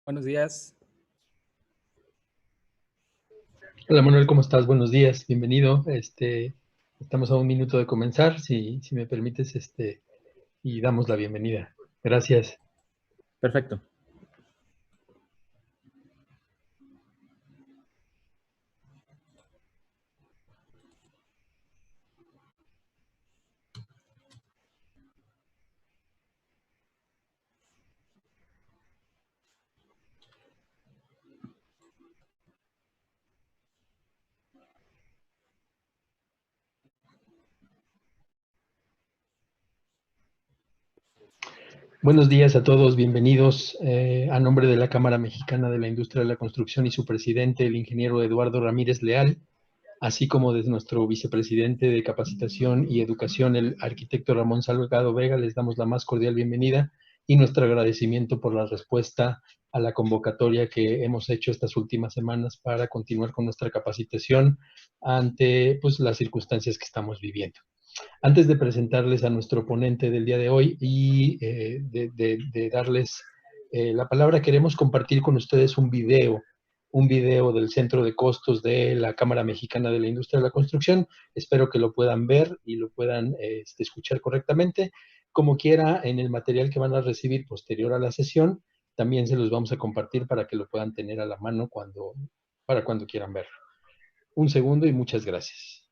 Buenos días. Hola Manuel, ¿cómo estás? Buenos días, bienvenido. Estamos a un minuto de comenzar, si me permites, y damos la bienvenida. Gracias. Perfecto. Buenos días a todos, bienvenidos. A nombre de la Cámara Mexicana de la Industria de la Construcción y su presidente, el ingeniero Eduardo Ramírez Leal, así como de nuestro vicepresidente de Capacitación y Educación, el arquitecto Ramón Salgado Vega, les damos la más cordial bienvenida y nuestro agradecimiento por la respuesta a la convocatoria que hemos hecho estas últimas semanas para continuar con nuestra capacitación ante las circunstancias que estamos viviendo. Antes de presentarles a nuestro ponente del día de hoy y de darles la palabra, queremos compartir con ustedes un video del Centro de Costos de la Cámara Mexicana de la Industria de la Construcción. Espero que lo puedan ver y lo puedan escuchar correctamente. Como quiera, en el material que van a recibir posterior a la sesión, también se los vamos a compartir para que lo puedan tener a la mano para cuando quieran verlo. Un segundo y muchas gracias.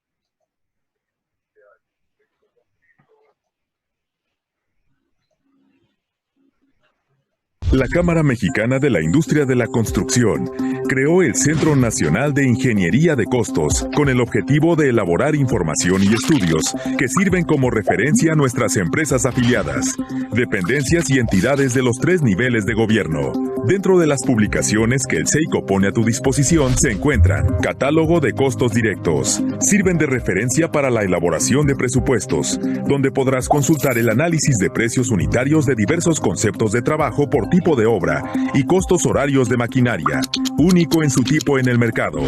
La Cámara Mexicana de la Industria de la Construcción creó el Centro Nacional de Ingeniería de Costos con el objetivo de elaborar información y estudios que sirven como referencia a nuestras empresas afiliadas, dependencias y entidades de los 3 niveles de gobierno. Dentro de las publicaciones que el CEICO pone a tu disposición se encuentran Catálogo de Costos Directos. Sirven de referencia para la elaboración de presupuestos, donde podrás consultar el análisis de precios unitarios de diversos conceptos de trabajo por tipo de obra y costos horarios de maquinaria, único en su tipo en el mercado.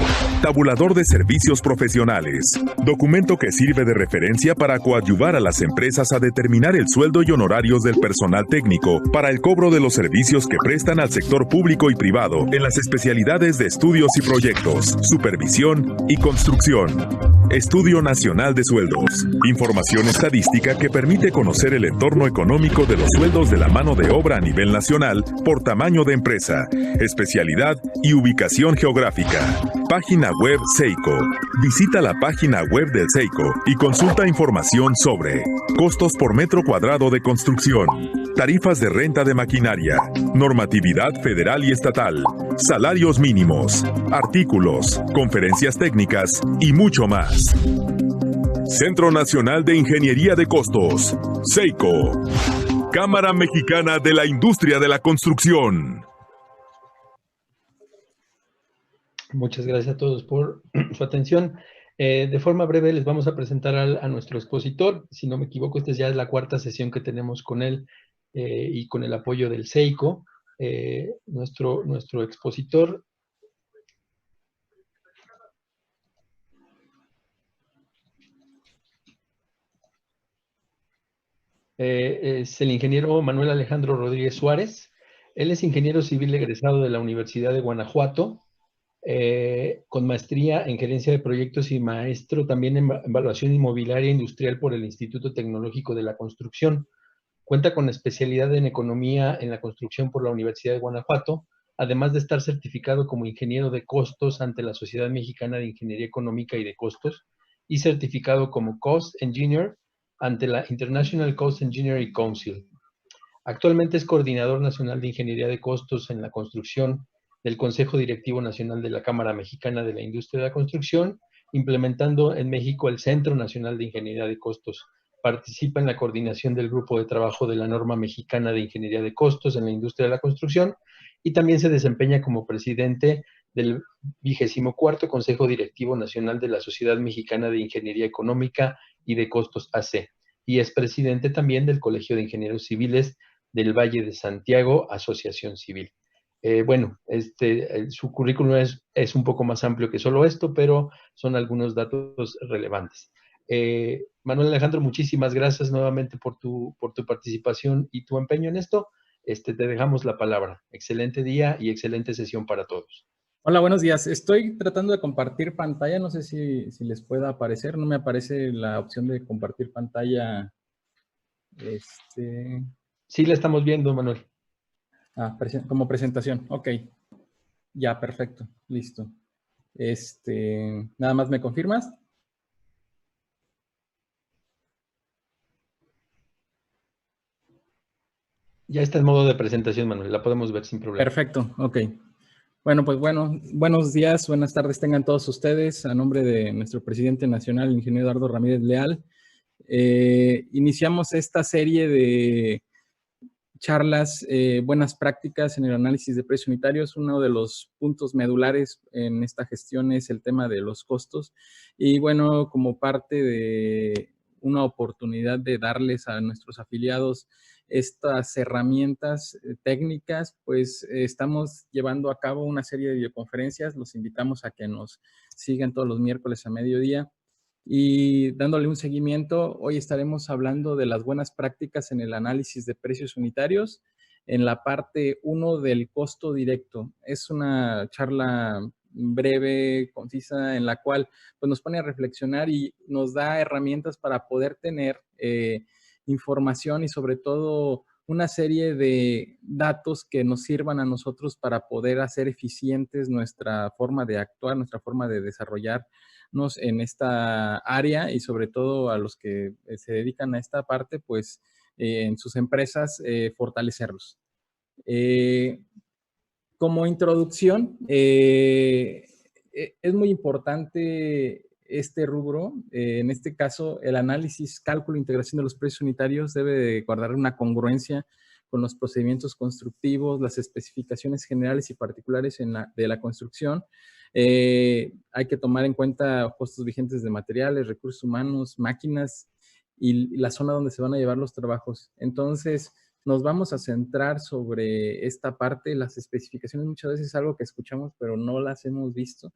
Tabulador de servicios profesionales. Documento que sirve de referencia para coadyuvar a las empresas a determinar el sueldo y honorarios del personal técnico para el cobro de los servicios que prestan al sector público y privado en las especialidades de estudios y proyectos, supervisión y construcción. Estudio Nacional de Sueldos. Información estadística que permite conocer el entorno económico de los sueldos de la mano de obra a nivel nacional por tamaño de empresa, especialidad y ubicación geográfica. Página web CEICO. Visita la página web del CEICO y consulta información sobre costos por metro cuadrado de construcción, tarifas de renta de maquinaria, normatividad federal y estatal, salarios mínimos, artículos, conferencias técnicas y mucho más. Centro Nacional de Ingeniería de Costos, CEICO. Cámara Mexicana de la Industria de la Construcción. Muchas gracias a todos por su atención. De forma breve les vamos a presentar a nuestro expositor. Si no me equivoco, esta ya es la cuarta sesión que tenemos con él y con el apoyo del CEICO. Nuestro expositor es el ingeniero Manuel Alejandro Rodríguez Suárez. Él es ingeniero civil egresado de la Universidad de Guanajuato, con maestría en gerencia de proyectos y maestro también en evaluación inmobiliaria industrial por el Instituto Tecnológico de la Construcción. Cuenta con especialidad en economía en la construcción por la Universidad de Guanajuato, además de estar certificado como ingeniero de costos ante la Sociedad Mexicana de Ingeniería Económica y de Costos y certificado como Cost Engineer ante la International Cost Engineering Council. Actualmente es coordinador nacional de Ingeniería de Costos en la Construcción del Consejo Directivo Nacional de la Cámara Mexicana de la Industria de la Construcción, implementando en México el Centro Nacional de Ingeniería de Costos. Participa en la coordinación del grupo de trabajo de la norma mexicana de ingeniería de costos en la industria de la construcción y también se desempeña como presidente del 24º Consejo Directivo Nacional de la Sociedad Mexicana de Ingeniería Económica y de Costos AC y es presidente también del Colegio de Ingenieros Civiles del Valle de Santiago, Asociación Civil. Bueno, su currículum es un poco más amplio que solo esto, pero son algunos datos relevantes. Manuel Alejandro, muchísimas gracias nuevamente por tu participación y tu empeño en esto. Te dejamos la palabra. Excelente día y excelente sesión para todos. Hola, buenos días. Estoy tratando de compartir pantalla. No sé si les pueda aparecer. No me aparece la opción de compartir pantalla. Sí, la estamos viendo, Manuel. Como presentación. Ok. Ya, perfecto. Listo. ¿Nada más me confirmas? Ya está en modo de presentación, Manuel. La podemos ver sin problema. Perfecto. Ok. Bueno, pues buenos días, buenas tardes tengan todos ustedes. A nombre de nuestro presidente nacional, el ingeniero Eduardo Ramírez Leal, iniciamos esta serie de charlas, buenas prácticas en el análisis de precios unitarios. Uno de los puntos medulares en esta gestión es el tema de los costos. Y bueno, como parte de una oportunidad de darles a nuestros afiliados estas herramientas técnicas, pues estamos llevando a cabo una serie de videoconferencias. Los invitamos a que nos sigan todos los miércoles a mediodía. Y dándole un seguimiento, hoy estaremos hablando de las buenas prácticas en el análisis de precios unitarios en la parte 1 del costo directo. Es una charla breve, concisa, en la cual pues, nos pone a reflexionar y nos da herramientas para poder tener información y sobre todo una serie de datos que nos sirvan a nosotros para poder hacer eficientes nuestra forma de actuar, nuestra forma de desarrollarnos en esta área y sobre todo a los que se dedican a esta parte, pues en sus empresas, fortalecerlos. Como introducción, es muy importante este rubro. En este caso, el análisis, cálculo e integración de los precios unitarios debe de guardar una congruencia con los procedimientos constructivos, las especificaciones generales y particulares de la construcción. Hay que tomar en cuenta costos vigentes de materiales, recursos humanos, máquinas y la zona donde se van a llevar los trabajos. Entonces, nos vamos a centrar sobre esta parte. Las especificaciones muchas veces es algo que escuchamos, pero no las hemos visto,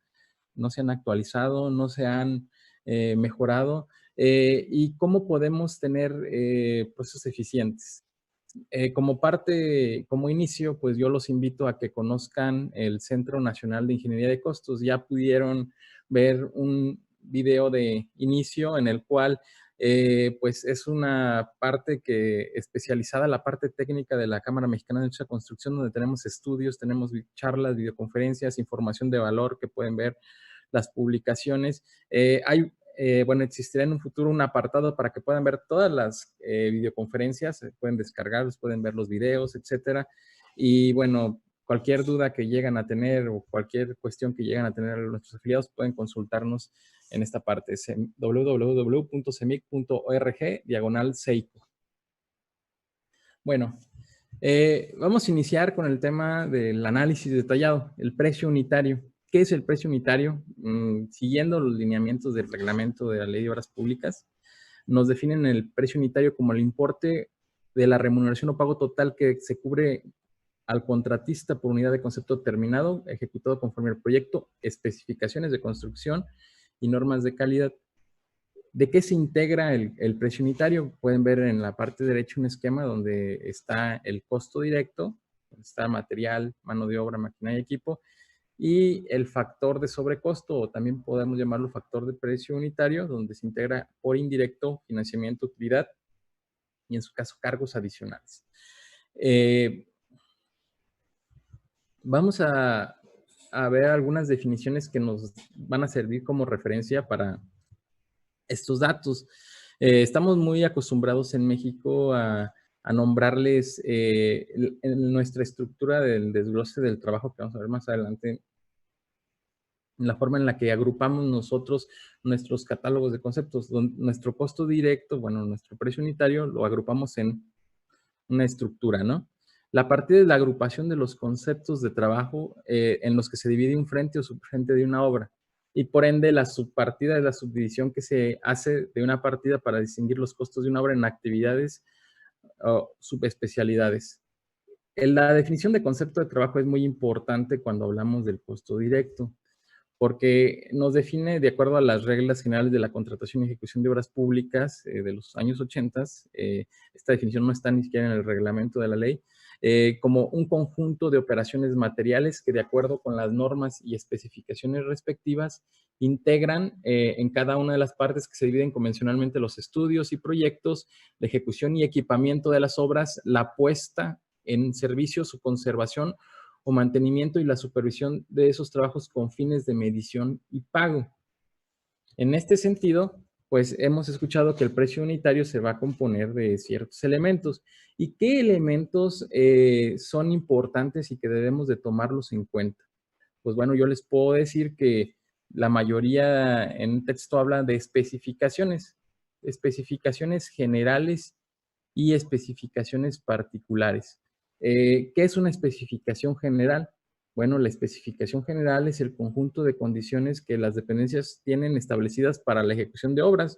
no se han actualizado, no se han mejorado. Y cómo podemos tener procesos eficientes. Como inicio, pues yo los invito a que conozcan el Centro Nacional de Ingeniería de Costos. Ya pudieron ver un video de inicio en el cual pues es una parte especializada, la parte técnica de la Cámara Mexicana de Industria de Construcción, donde tenemos estudios, tenemos charlas, videoconferencias, información de valor que pueden ver las publicaciones. Bueno, existirá en un futuro un apartado para que puedan ver todas las videoconferencias, pueden descargarlos, pueden ver los videos, etcétera. Y bueno, cualquier duda que llegan a tener o cualquier cuestión que llegan a tener nuestros afiliados pueden consultarnos en esta parte, www.cemic.org/CEICO. Bueno, vamos a iniciar con el tema del análisis detallado, el precio unitario. ¿Qué es el precio unitario? Siguiendo los lineamientos del reglamento de la Ley de Obras Públicas, nos definen el precio unitario como el importe de la remuneración o pago total que se cubre al contratista por unidad de concepto terminado, ejecutado conforme al proyecto, especificaciones de construcción y normas de calidad. ¿De qué se integra el precio unitario? Pueden ver en la parte derecha un esquema donde está el costo directo, donde está material, mano de obra, maquinaria y equipo, y el factor de sobrecosto, o también podemos llamarlo factor de precio unitario, donde se integra por indirecto financiamiento, utilidad y en su caso cargos adicionales. Vamos a ver algunas definiciones que nos van a servir como referencia para estos datos. Estamos muy acostumbrados en México a nombrarles en nuestra estructura del desglose del trabajo que vamos a ver más adelante, la forma en la que agrupamos nosotros nuestros catálogos de conceptos. Nuestro costo directo, bueno, nuestro precio unitario, lo agrupamos en una estructura, ¿no? La partida es la agrupación de los conceptos de trabajo en los que se divide un frente o subfrente de una obra. Y por ende, la subpartida es la subdivisión que se hace de una partida para distinguir los costos de una obra en actividades o subespecialidades. La definición de concepto de trabajo es muy importante cuando hablamos del costo directo, porque nos define, de acuerdo a las reglas generales de la contratación y ejecución de obras públicas de los años 80, esta definición no está ni siquiera en el reglamento de la ley, como un conjunto de operaciones materiales que, de acuerdo con las normas y especificaciones respectivas, integran en cada una de las partes que se dividen convencionalmente los estudios y proyectos, la ejecución y equipamiento de las obras, la puesta en servicio, su conservación o mantenimiento y la supervisión de esos trabajos con fines de medición y pago. En este sentido, pues hemos escuchado que el precio unitario se va a componer de ciertos elementos. ¿Y qué elementos son importantes y que debemos de tomarlos en cuenta? Pues bueno, yo les puedo decir que la mayoría en un texto habla de especificaciones generales y especificaciones particulares. ¿Qué es una especificación general? Bueno, la especificación general es el conjunto de condiciones que las dependencias tienen establecidas para la ejecución de obras.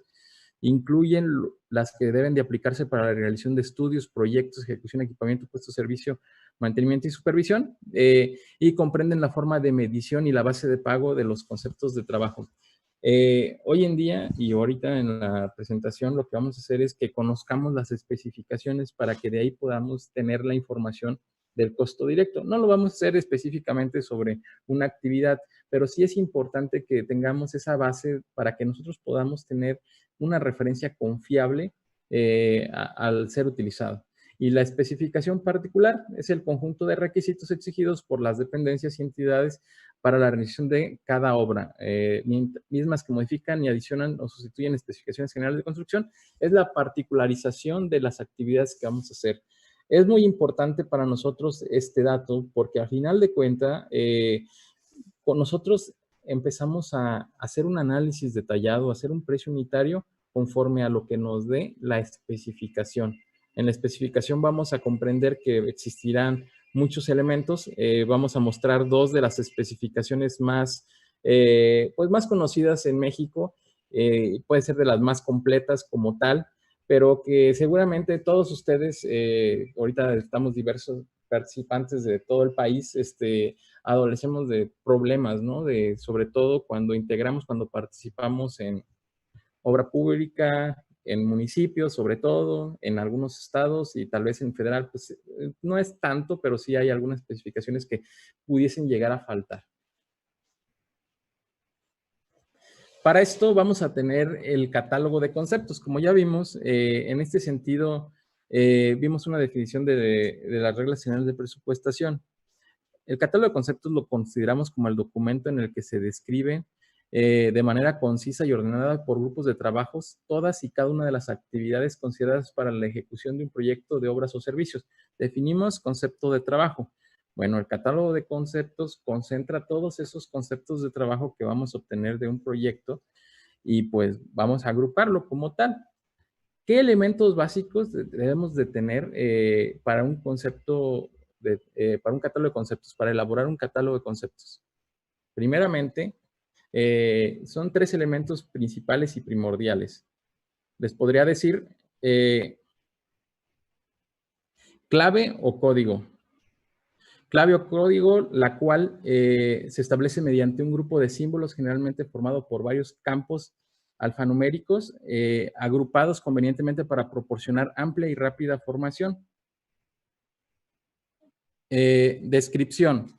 Incluyen las que deben de aplicarse para la realización de estudios, proyectos, ejecución, equipamiento, puesto de servicio, mantenimiento y supervisión, y comprenden la forma de medición y la base de pago de los conceptos de trabajo. Hoy en día y ahorita en la presentación lo que vamos a hacer es que conozcamos las especificaciones para que de ahí podamos tener la información del costo directo. No lo vamos a hacer específicamente sobre una actividad, pero sí es importante que tengamos esa base para que nosotros podamos tener una referencia confiable al ser utilizado. Y la especificación particular es el conjunto de requisitos exigidos por las dependencias y entidades para la realización de cada obra, mismas que modifican y adicionan o sustituyen especificaciones generales de construcción. Es la particularización de las actividades que vamos a hacer. Es muy importante para nosotros este dato porque al final de cuentas, con nosotros empezamos a hacer un análisis detallado, a hacer un precio unitario conforme a lo que nos dé la especificación. En la especificación vamos a comprender que existirán muchos elementos. Vamos a mostrar dos de las especificaciones más, pues más conocidas en México. Puede ser de las más completas como tal, pero que seguramente todos ustedes, ahorita estamos diversos participantes de todo el país, adolecemos de problemas, ¿no? Sobre todo cuando integramos, cuando participamos en obra pública, en municipios, sobre todo, en algunos estados y tal vez en federal, pues no es tanto, pero sí hay algunas especificaciones que pudiesen llegar a faltar. Para esto vamos a tener el catálogo de conceptos. Como ya vimos, en este sentido, vimos una definición de las reglas generales de presupuestación. El catálogo de conceptos lo consideramos como el documento en el que se describe de manera concisa y ordenada por grupos de trabajos todas y cada una de las actividades consideradas para la ejecución de un proyecto de obras o servicios. Definimos concepto de trabajo. Bueno, el catálogo de conceptos concentra todos esos conceptos de trabajo que vamos a obtener de un proyecto y pues vamos a agruparlo como tal. ¿Qué elementos básicos debemos de tener para un concepto, para un catálogo de conceptos, para elaborar un catálogo de conceptos? Primeramente, son 3 elementos principales y primordiales. Les podría decir clave o código. Clave o código, la cual se establece mediante un grupo de símbolos generalmente formado por varios campos alfanuméricos agrupados convenientemente para proporcionar amplia y rápida formación. Descripción.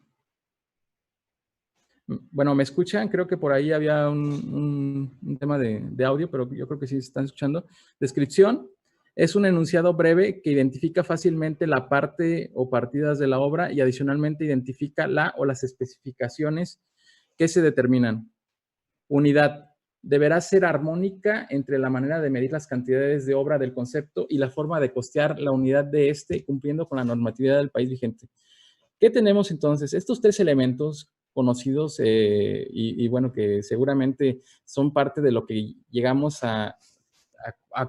Bueno, ¿me escuchan? Creo que por ahí había un tema de audio, pero yo creo que sí se están escuchando. Descripción es un enunciado breve que identifica fácilmente la parte o partidas de la obra y adicionalmente identifica la o las especificaciones que se determinan. Unidad. Deberá ser armónica entre la manera de medir las cantidades de obra del concepto y la forma de costear la unidad de este, cumpliendo con la normatividad del país vigente. ¿Qué tenemos entonces? Estos 3 elementos conocidos y bueno, que seguramente son parte de lo que llegamos a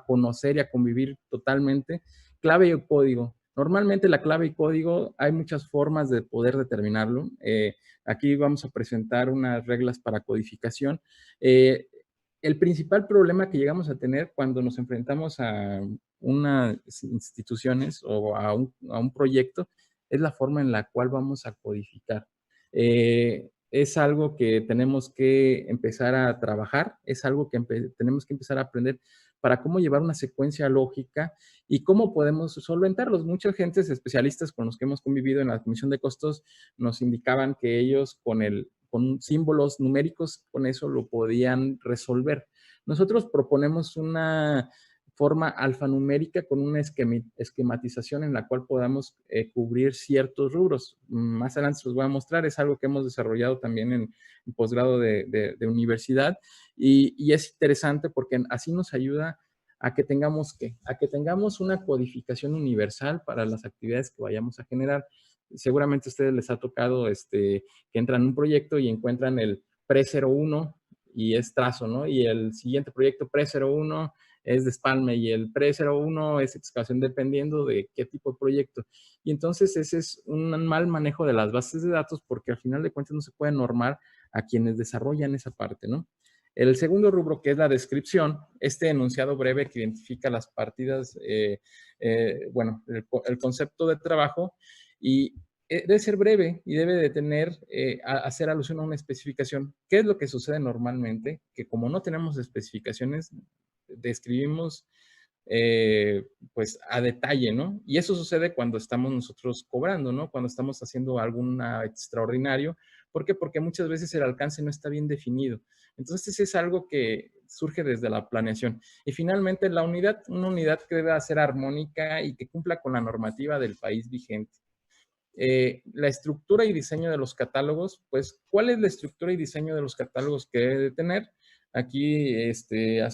conocer y a convivir totalmente. Clave y código. Normalmente la clave y código hay muchas formas de poder determinarlo. Aquí vamos a presentar unas reglas para codificación. El principal problema que llegamos a tener cuando nos enfrentamos a unas instituciones o a un proyecto es la forma en la cual vamos a codificar. Es algo que tenemos que empezar a trabajar, es algo que tenemos que empezar a aprender para cómo llevar una secuencia lógica y cómo podemos solventarlos. Muchas gentes especialistas con los que hemos convivido en la Comisión de Costos nos indicaban que ellos con símbolos numéricos, con eso lo podían resolver. Nosotros proponemos una forma alfanumérica con una esquematización en la cual podamos cubrir ciertos rubros. Más adelante se los voy a mostrar, es algo que hemos desarrollado también en posgrado de universidad y es interesante porque así nos ayuda a que tengamos una codificación universal para las actividades que vayamos a generar. Seguramente a ustedes les ha tocado que entran en un proyecto y encuentran el pre-01 y es trazo, ¿no? Y el siguiente proyecto pre-01 es despalme y el pre-01 es excavación dependiendo de qué tipo de proyecto. Y entonces ese es un mal manejo de las bases de datos porque al final de cuentas no se puede normar a quienes desarrollan esa parte, ¿no? El segundo rubro, que es la descripción, este enunciado breve que identifica las partidas, bueno, el concepto de trabajo y debe ser breve y debe de tener, hacer alusión a una especificación. ¿Qué es lo que sucede normalmente? Que como no tenemos especificaciones, describimos pues a detalle, ¿no? Y eso sucede cuando estamos nosotros cobrando, ¿no? Cuando estamos haciendo algún extraordinario. ¿Por qué? Porque muchas veces el alcance no está bien definido. Entonces es algo que surge desde la planeación. Y finalmente una unidad que debe ser armónica y que cumpla con la normativa del país vigente. La estructura y diseño de los catálogos, pues, ¿cuál es la estructura y diseño de los catálogos que debe de tener? Aquí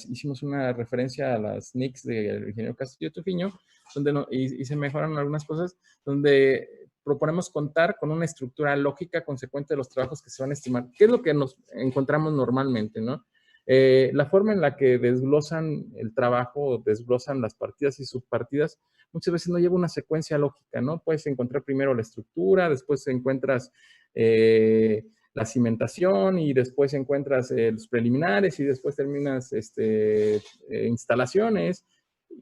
hicimos una referencia a las NICs del ingeniero Castillo Tufiño, donde y se mejoraron algunas cosas, donde proponemos contar con una estructura lógica consecuente de los trabajos que se van a estimar. ¿Qué es lo que nos encontramos normalmente, no? La forma en la que desglosan el trabajo, desglosan las partidas y subpartidas, muchas veces no lleva una secuencia lógica, ¿no? Puedes encontrar primero la estructura, después encuentras la cimentación y después encuentras los preliminares y después terminas instalaciones.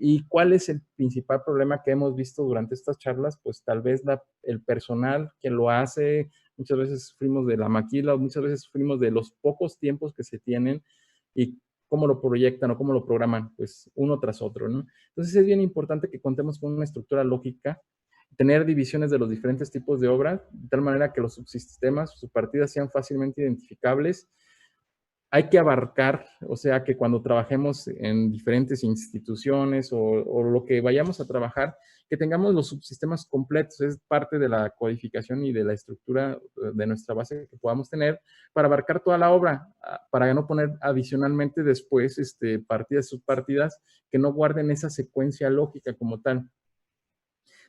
¿Y cuál es el principal problema que hemos visto durante estas charlas? Pues tal vez el personal que lo hace, muchas veces sufrimos de la maquila, muchas veces sufrimos de los pocos tiempos que se tienen y cómo lo proyectan o cómo lo programan, pues uno tras otro, ¿no? Entonces es bien importante que contemos con una estructura lógica, tener divisiones de los diferentes tipos de obra, de tal manera que los subsistemas, subpartidas sean fácilmente identificables. Hay que abarcar, o sea, que cuando trabajemos en diferentes instituciones o lo que vayamos a trabajar, que tengamos los subsistemas completos, es parte de la codificación y de la estructura de nuestra base que podamos tener para abarcar toda la obra, para no poner adicionalmente después partidas, subpartidas que no guarden esa secuencia lógica como tal.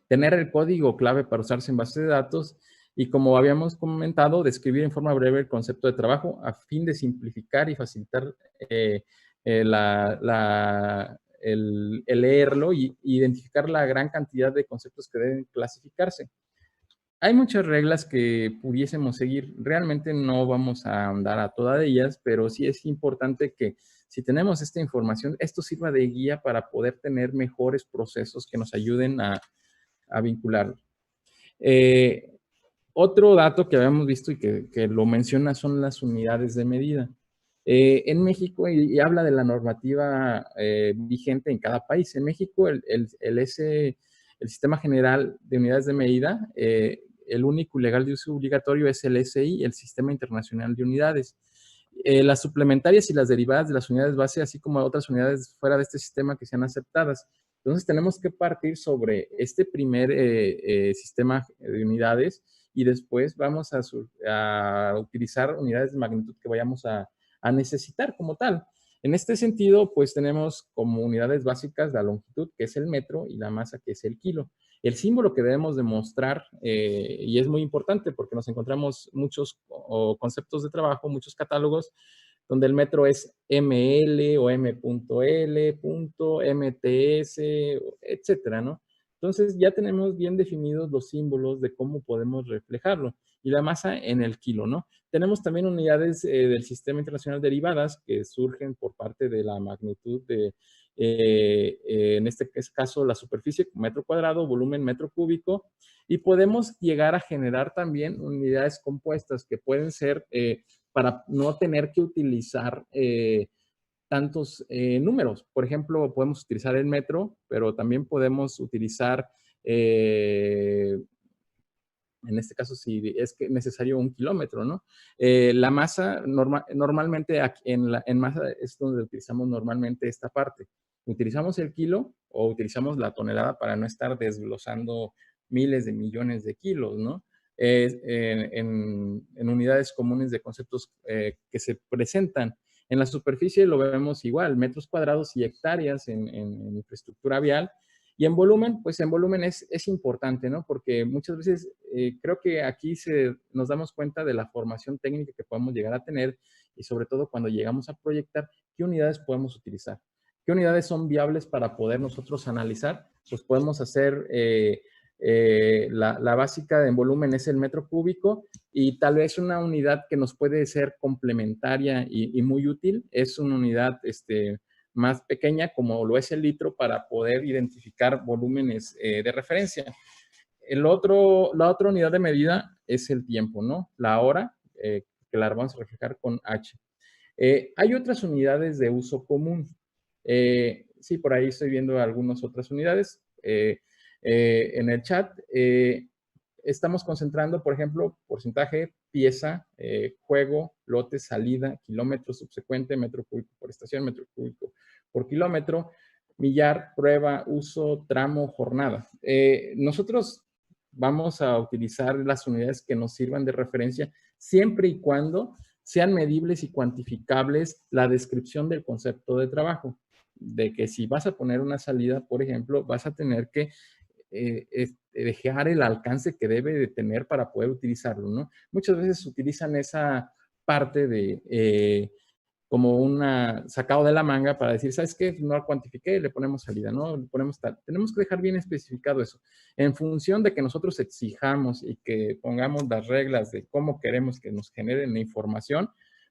Tener el código clave para usarse en base de datos y, como habíamos comentado, describir en forma breve el concepto de trabajo a fin de simplificar y facilitar el leerlo y identificar la gran cantidad de conceptos que deben clasificarse. hay muchas reglas que pudiésemos seguir. Realmente no vamos a ahondar a todas ellas, pero sí es importante que si tenemos esta información, esto sirva de guía para poder tener mejores procesos que nos ayuden a vincular. Otro dato que habíamos visto y que lo menciona son las unidades de medida. En México, y habla de la normativa vigente en cada país. En México, el Sistema General de Unidades de Medida, el único y legal de uso obligatorio es el SI, el Sistema Internacional de Unidades. Las suplementarias y las derivadas de las unidades base, así como otras unidades fuera de este sistema que sean aceptadas. Entonces, tenemos que partir sobre este primer sistema de unidades y después vamos a utilizar unidades de magnitud que vayamos a necesitar como tal. En este sentido, pues tenemos como unidades básicas la longitud, que es el metro, y la masa, que es el kilo. El símbolo que debemos demostrar, y es muy importante porque nos encontramos muchos conceptos de trabajo, muchos catálogos, donde el metro es ML o M.L, MTS, etcétera, ¿no? Entonces ya tenemos bien definidos los símbolos de cómo podemos reflejarlo. Y la masa en el kilo, ¿no? Tenemos también unidades del Sistema Internacional derivadas que surgen por parte de la magnitud de, en este caso, la superficie, metro cuadrado, volumen, metro cúbico, y podemos llegar a generar también unidades compuestas que pueden ser para no tener que utilizar tantos números. Por ejemplo, podemos utilizar el metro, pero también podemos utilizar, en este caso, si es que necesario un kilómetro, ¿no? La masa, normalmente en masa es donde utilizamos normalmente esta parte. Utilizamos el kilo o utilizamos la tonelada para no estar desglosando miles de millones de kilos, ¿no? En unidades comunes de conceptos que se presentan. En la superficie lo vemos igual, metros cuadrados y hectáreas en infraestructura vial. Y en volumen, pues en volumen es importante, ¿no? Porque muchas veces creo que aquí nos damos cuenta de la formación técnica que podemos llegar a tener y sobre todo cuando llegamos a proyectar qué unidades podemos utilizar. ¿Qué unidades son viables para poder nosotros analizar? Pues podemos hacer la básica en volumen es el metro cúbico y tal vez una unidad que nos puede ser complementaria y muy útil es una unidad más pequeña como lo es el litro para poder identificar volúmenes de referencia. La otra unidad de medida es el tiempo, ¿no? La hora, que la vamos a reflejar con H. Hay otras unidades de uso común. Sí, por ahí estoy viendo algunas otras unidades. En el chat estamos concentrando, por ejemplo, porcentaje, pieza, juego, lote, salida, kilómetro subsecuente, metro cúbico por estación, metro cúbico por kilómetro, millar, prueba, uso, tramo, jornada. Nosotros vamos a utilizar las unidades que nos sirvan de referencia siempre y cuando sean medibles y cuantificables la descripción del concepto de trabajo. De que si vas a poner una salida, por ejemplo, vas a tener que dejar el alcance que debe de tener para poder utilizarlo, ¿no? Muchas veces utilizan esa parte de como una sacado de la manga para decir, ¿sabes qué? No lo cuantifiqué, le ponemos salida, ¿no? Le ponemos tal. Tenemos que dejar bien especificado eso. En función de que nosotros exijamos y que pongamos las reglas de cómo queremos que nos generen la información,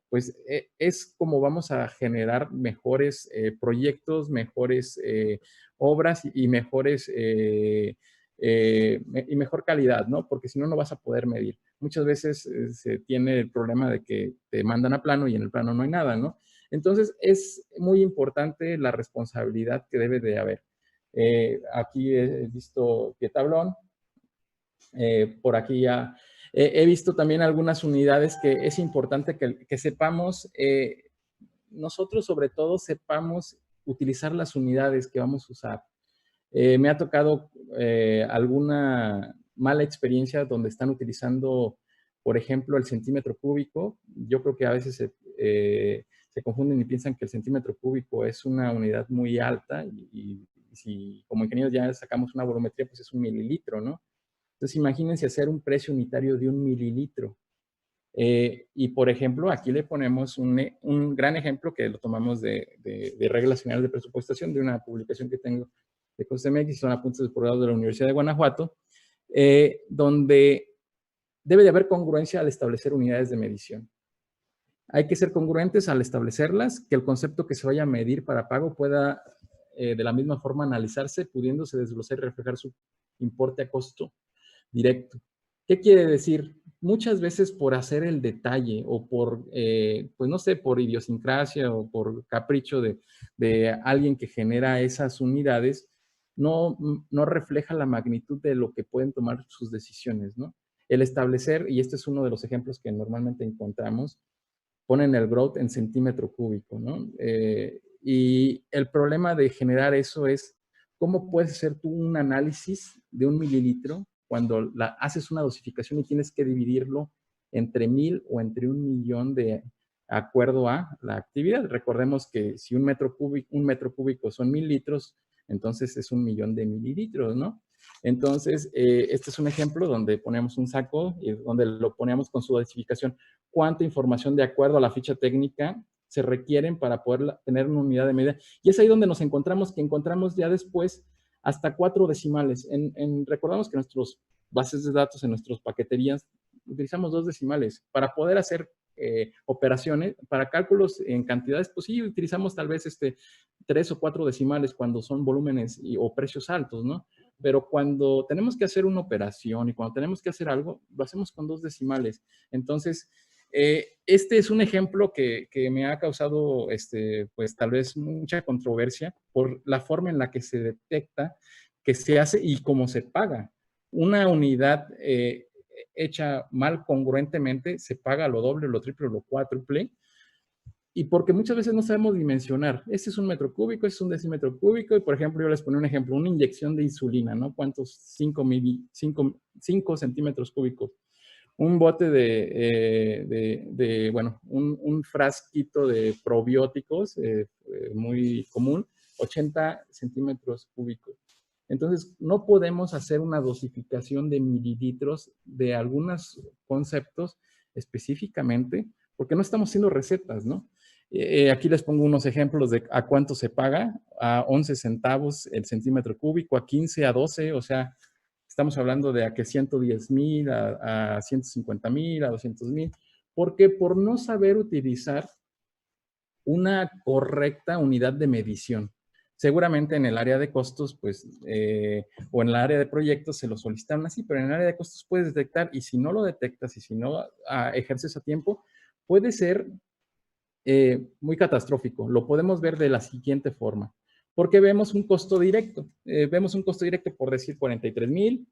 pues es como vamos a generar mejores proyectos, mejores obras y mejores y mejor calidad, ¿no? Porque si no, no vas a poder medir. Muchas veces se tiene el problema de que te mandan a plano y en el plano no hay nada, ¿no? Entonces, es muy importante la responsabilidad que debe de haber. Aquí he visto pie tablón, por aquí ya he visto también algunas unidades que es importante que sepamos, nosotros sobre todo sepamos utilizar las unidades que vamos a usar. Me ha tocado alguna mala experiencia donde están utilizando, por ejemplo, el centímetro cúbico. Yo creo que a veces se confunden y piensan que el centímetro cúbico es una unidad muy alta y si como ingenieros ya sacamos una volumetría, pues es un mililitro, ¿no? Entonces, imagínense hacer un precio unitario de 1 mililitro. Y, por ejemplo, aquí le ponemos un gran ejemplo que lo tomamos de reglas generales de presupuestación de una publicación que tengo de COSMX, son apuntes del posgrado de la Universidad de Guanajuato, donde debe de haber congruencia al establecer unidades de medición. Hay que ser congruentes al establecerlas, que el concepto que se vaya a medir para pago pueda de la misma forma analizarse, pudiéndose desglosar y reflejar su importe a costo directo. ¿Qué quiere decir? Muchas veces por hacer el detalle o por, pues no sé, por idiosincrasia o por capricho de alguien que genera esas unidades, no refleja la magnitud de lo que pueden tomar sus decisiones, ¿no? El establecer, y este es uno de los ejemplos que normalmente encontramos, ponen el growth en centímetro cúbico, ¿no? Y el problema de generar eso es, ¿cómo puedes hacer tú un análisis de 1 mililitro cuando haces una dosificación y tienes que dividirlo entre 1000 o entre 1.000.000 de acuerdo a la actividad? Recordemos que si un metro cúbico son 1000 litros, entonces es 1.000.000 de mililitros, ¿no? Entonces, este es un ejemplo donde ponemos un saco y donde lo ponemos con su dosificación. ¿Cuánta información de acuerdo a la ficha técnica se requieren para poder tener una unidad de medida? Y es ahí donde nos encontramos, que encontramos ya después hasta 4 decimales. Recordamos que en nuestras bases de datos, en nuestras paqueterías, utilizamos 2 decimales. Para poder hacer operaciones, para cálculos en cantidades, pues sí, utilizamos tal vez 3 o 4 decimales cuando son volúmenes o precios altos, ¿no? Pero cuando tenemos que hacer una operación y cuando tenemos que hacer algo, lo hacemos con 2 decimales. Entonces, este es un ejemplo que me ha causado, pues tal vez mucha controversia por la forma en la que se detecta, que se hace y cómo se paga. Una unidad hecha mal congruentemente se paga lo doble, lo triple, lo cuádruple. Y porque muchas veces no sabemos dimensionar. Este es un metro cúbico, este es un decímetro cúbico. Y por ejemplo, yo les ponía un ejemplo, una inyección de insulina, ¿no? ¿Cuántos? 5 centímetros cúbicos. Un bote bueno, un frasquito de probióticos muy común, 80 centímetros cúbicos. Entonces, no podemos hacer una dosificación de mililitros de algunos conceptos específicamente, porque no estamos haciendo recetas, ¿no? Aquí les pongo unos ejemplos de a cuánto se paga, a 11 centavos el centímetro cúbico, a 15, a 12, o sea, estamos hablando de a que 110,000, a 150,000, a 200,000, porque por no saber utilizar una correcta unidad de medición. Seguramente en el área de costos, pues, o en el área de proyectos se lo solicitan así, pero en el área de costos puedes detectar, y si no lo detectas y si no ejerces a tiempo, puede ser muy catastrófico. Lo podemos ver de la siguiente forma, porque vemos un costo directo. Vemos un costo directo por decir 43,000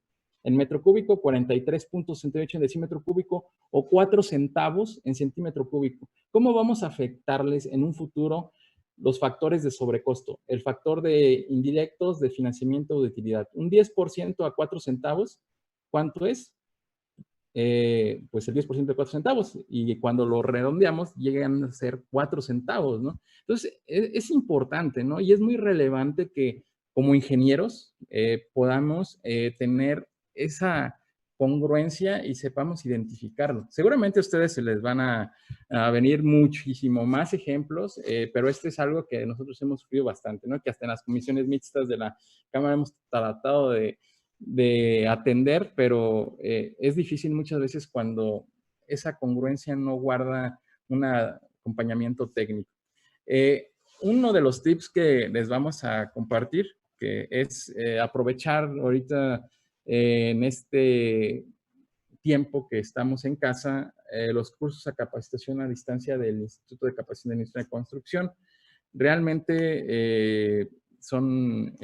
en metro cúbico, 43.68 en decímetro cúbico o 4 centavos en centímetro cúbico. ¿Cómo vamos a afectarles en un futuro los factores de sobrecosto? El factor de indirectos, de financiamiento o de utilidad. Un 10% a 4 centavos, ¿cuánto es? Pues el 10% de 4 centavos, y cuando lo redondeamos llegan a ser 4 centavos, ¿no? Entonces, es importante, ¿no? Y es muy relevante que como ingenieros podamos tener esa congruencia y sepamos identificarlo. Seguramente a ustedes se les van a venir muchísimo más ejemplos, pero este es algo que nosotros hemos sufrido bastante, ¿no? Que hasta en las comisiones mixtas de la Cámara hemos tratado de atender, pero es difícil muchas veces cuando esa congruencia no guarda un acompañamiento técnico. Uno de los tips que les vamos a compartir, que es aprovechar ahorita en este tiempo que estamos en casa, los cursos a capacitación a distancia del Instituto de Capacitación de Industria de Construcción. Realmente son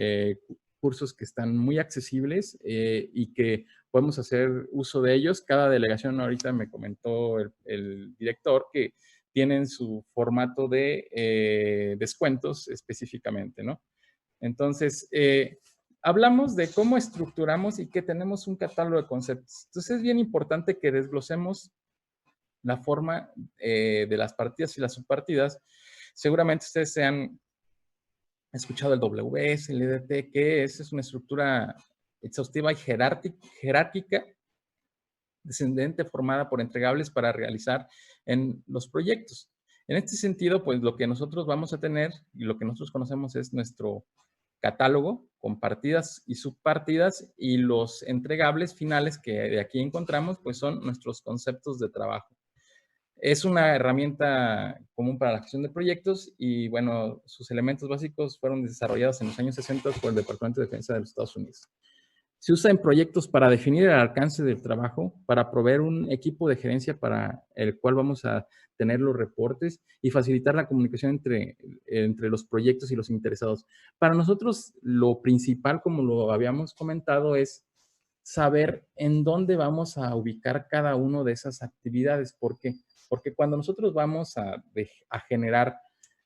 cursos que están muy accesibles y que podemos hacer uso de ellos. Cada delegación, ahorita me comentó el director, que tienen su formato de descuentos específicamente, ¿no? Entonces, hablamos de cómo estructuramos y que tenemos un catálogo de conceptos. Entonces, es bien importante que desglosemos la forma de las partidas y las subpartidas. Seguramente ustedes se han escuchado el WS, el EDT, que es una estructura exhaustiva y jerárquica descendente formada por entregables para realizar en los proyectos. En este sentido, pues lo que nosotros vamos a tener y lo que nosotros conocemos es nuestro catálogo con partidas y subpartidas, y los entregables finales que de aquí encontramos, pues son nuestros conceptos de trabajo. Es una herramienta común para la gestión de proyectos y, bueno, sus elementos básicos fueron desarrollados en los años 60 por el Departamento de Defensa de los Estados Unidos. Se usa en proyectos para definir el alcance del trabajo, para proveer un equipo de gerencia para el cual vamos a tener los reportes y facilitar la comunicación entre los proyectos y los interesados. Para nosotros, lo principal, como lo habíamos comentado, es saber en dónde vamos a ubicar cada una de esas actividades. ¿Por qué? Porque cuando nosotros vamos a generar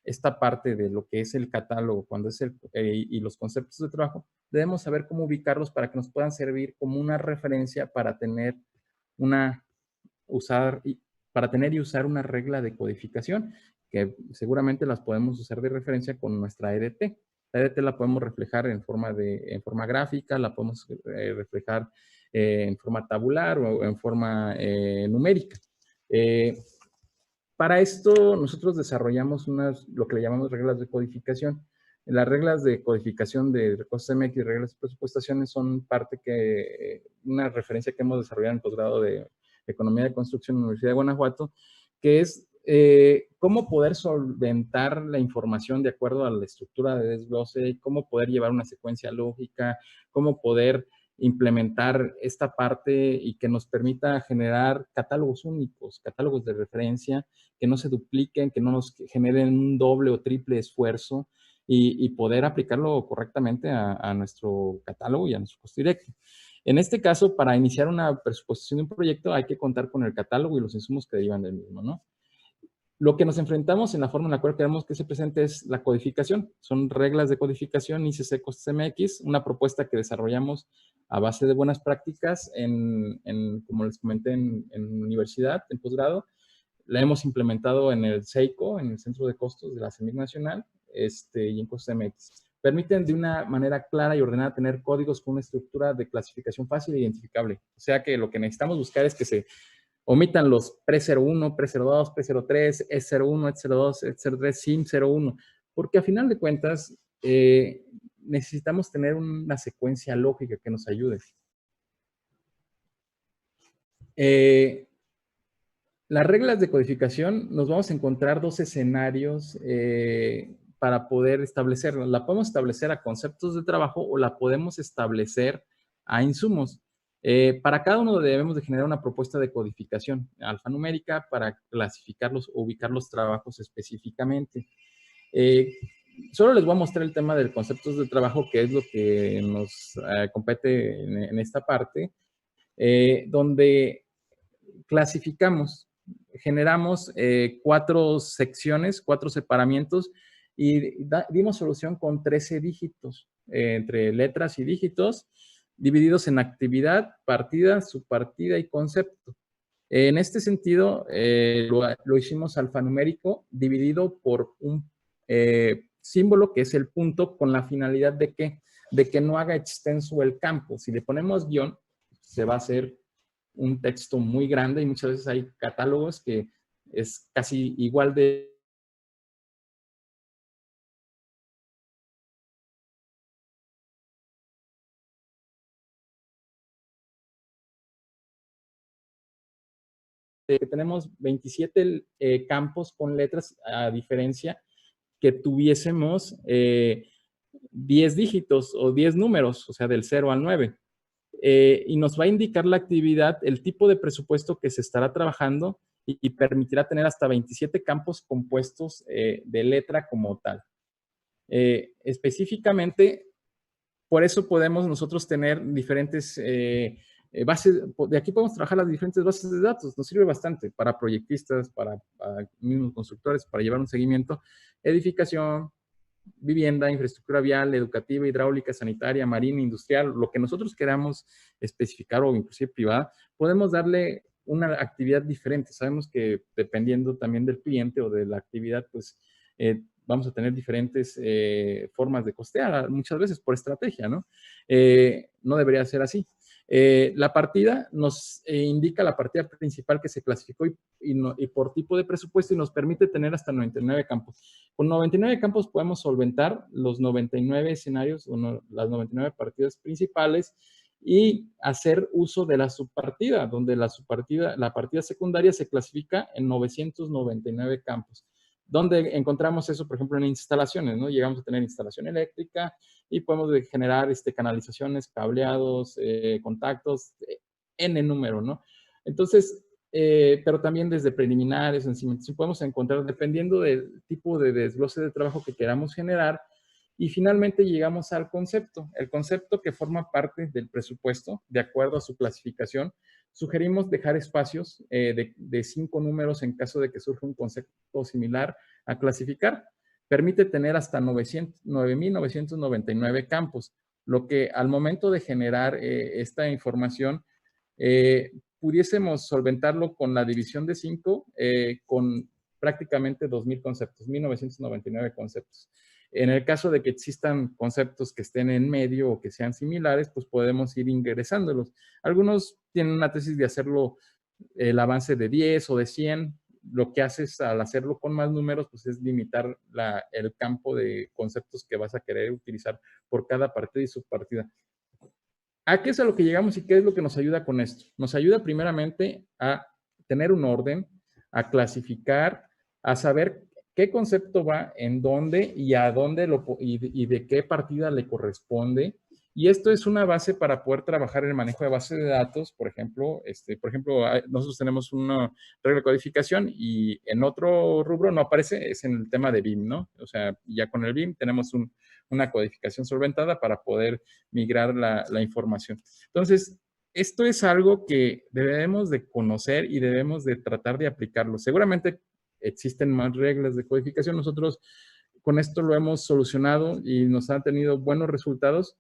esta parte de lo que es el catálogo, cuando es y los conceptos de trabajo, debemos saber cómo ubicarlos para que nos puedan servir como una referencia para tener para tener y usar una regla de codificación, que seguramente las podemos usar de referencia con nuestra EDT. La EDT la podemos reflejar en forma gráfica, la podemos reflejar en forma tabular o en forma numérica. Para esto, nosotros desarrollamos lo que le llamamos reglas de codificación. Las reglas de codificación de recursos MX y reglas de presupuestaciones son una referencia que hemos desarrollado en el posgrado de Economía de Construcción en la Universidad de Guanajuato, que es cómo poder solventar la información de acuerdo a la estructura de desglose, cómo poder llevar una secuencia lógica, cómo poder implementar esta parte y que nos permita generar catálogos únicos, catálogos de referencia, que no se dupliquen, que no nos generen un doble o triple esfuerzo y poder aplicarlo correctamente a nuestro catálogo y a nuestro costo directo. En este caso, para iniciar una presupuestación de un proyecto hay que contar con el catálogo y los insumos que derivan del mismo, ¿no? Lo que nos enfrentamos en la forma en la cual queremos que se presente es la codificación. Son reglas de codificación ICC Costos MX, una propuesta que desarrollamos a base de buenas prácticas como les comenté, en universidad, en posgrado. La hemos implementado en el CEICO, en el Centro de Costos de la CEMIC Nacional, y en Costos MX. Permiten de una manera clara y ordenada tener códigos con una estructura de clasificación fácil e identificable. O sea que lo que necesitamos buscar es que se omitan los PRE01, PRE02, PRE03, E01, E02, E03, SIM01, porque a final de cuentas necesitamos tener una secuencia lógica que nos ayude. Las reglas de codificación, nos vamos a encontrar dos escenarios para poder establecerlas. La podemos establecer a conceptos de trabajo o la podemos establecer a insumos. Para cada uno debemos de generar una propuesta de codificación alfanumérica para clasificarlos o ubicar los trabajos específicamente. Solo les voy a mostrar el tema de conceptos de trabajo, que es lo que nos compete en esta parte, donde clasificamos, generamos 4 secciones, 4 separamientos y dimos solución con 13 dígitos, entre letras y dígitos, divididos en actividad, partida, subpartida y concepto. En este sentido, lo hicimos alfanumérico, dividido por un símbolo que es el punto, con la finalidad de que no haga extenso el campo. Si le ponemos guión, se va a hacer un texto muy grande y muchas veces hay catálogos que es casi igual de tenemos 27 campos con letras, a diferencia que tuviésemos 10 dígitos o 10 números, o sea, del 0 al 9. Y nos va a indicar la actividad, el tipo de presupuesto que se estará trabajando y permitirá tener hasta 27 campos compuestos de letra como tal. Específicamente, por eso podemos nosotros tener diferentes bases. De aquí podemos trabajar las diferentes bases de datos. Nos sirve bastante para proyectistas, para mismos constructores, para llevar un seguimiento. Edificación, vivienda, infraestructura vial, educativa, hidráulica, sanitaria, marina, industrial, lo que nosotros queramos especificar o inclusive privada, podemos darle una actividad diferente. Sabemos que dependiendo también del cliente o de la actividad, pues vamos a tener diferentes formas de costear, muchas veces por estrategia, ¿no? No debería ser así. La partida nos indica la partida principal que se clasificó y por tipo de presupuesto y nos permite tener hasta 99 campos. Con 99 campos podemos solventar los 99 escenarios o las 99 partidas principales y hacer uso de la subpartida, donde la partida secundaria se clasifica en 999 campos. ¿Dónde encontramos eso? Por ejemplo, en instalaciones, ¿no? Llegamos a tener instalación eléctrica y podemos generar canalizaciones, cableados, contactos, N número, ¿no? Entonces, pero también desde preliminares, en cimentación, podemos encontrar, dependiendo del tipo de desglose de trabajo que queramos generar, y finalmente llegamos al concepto. El concepto que forma parte del presupuesto, de acuerdo a su clasificación, sugerimos dejar espacios de 5 números en caso de que surja un concepto similar a clasificar. Permite tener hasta 9,999 campos, lo que al momento de generar esta información, pudiésemos solventarlo con la división de 5, con prácticamente 2,000 conceptos, 1,999 conceptos. En el caso de que existan conceptos que estén en medio o que sean similares, pues podemos ir ingresándolos. Algunos tienen una tesis de hacerlo el avance de 10 o de 100. Lo que haces al hacerlo con más números, pues es limitar el campo de conceptos que vas a querer utilizar por cada partida y subpartida. ¿A qué es a lo que llegamos y qué es lo que nos ayuda con esto? Nos ayuda primeramente a tener un orden, a clasificar, a saber qué concepto va en dónde y a dónde y de qué partida le corresponde. Y esto es una base para poder trabajar en el manejo de base de datos. Por ejemplo, nosotros tenemos una regla de codificación y en otro rubro no aparece, es en el tema de BIM, ¿no? O sea, ya con el BIM tenemos una codificación solventada para poder migrar la información. Entonces, esto es algo que debemos de conocer y debemos de tratar de aplicarlo. Seguramente existen más reglas de codificación. Nosotros con esto lo hemos solucionado y nos han tenido buenos resultados.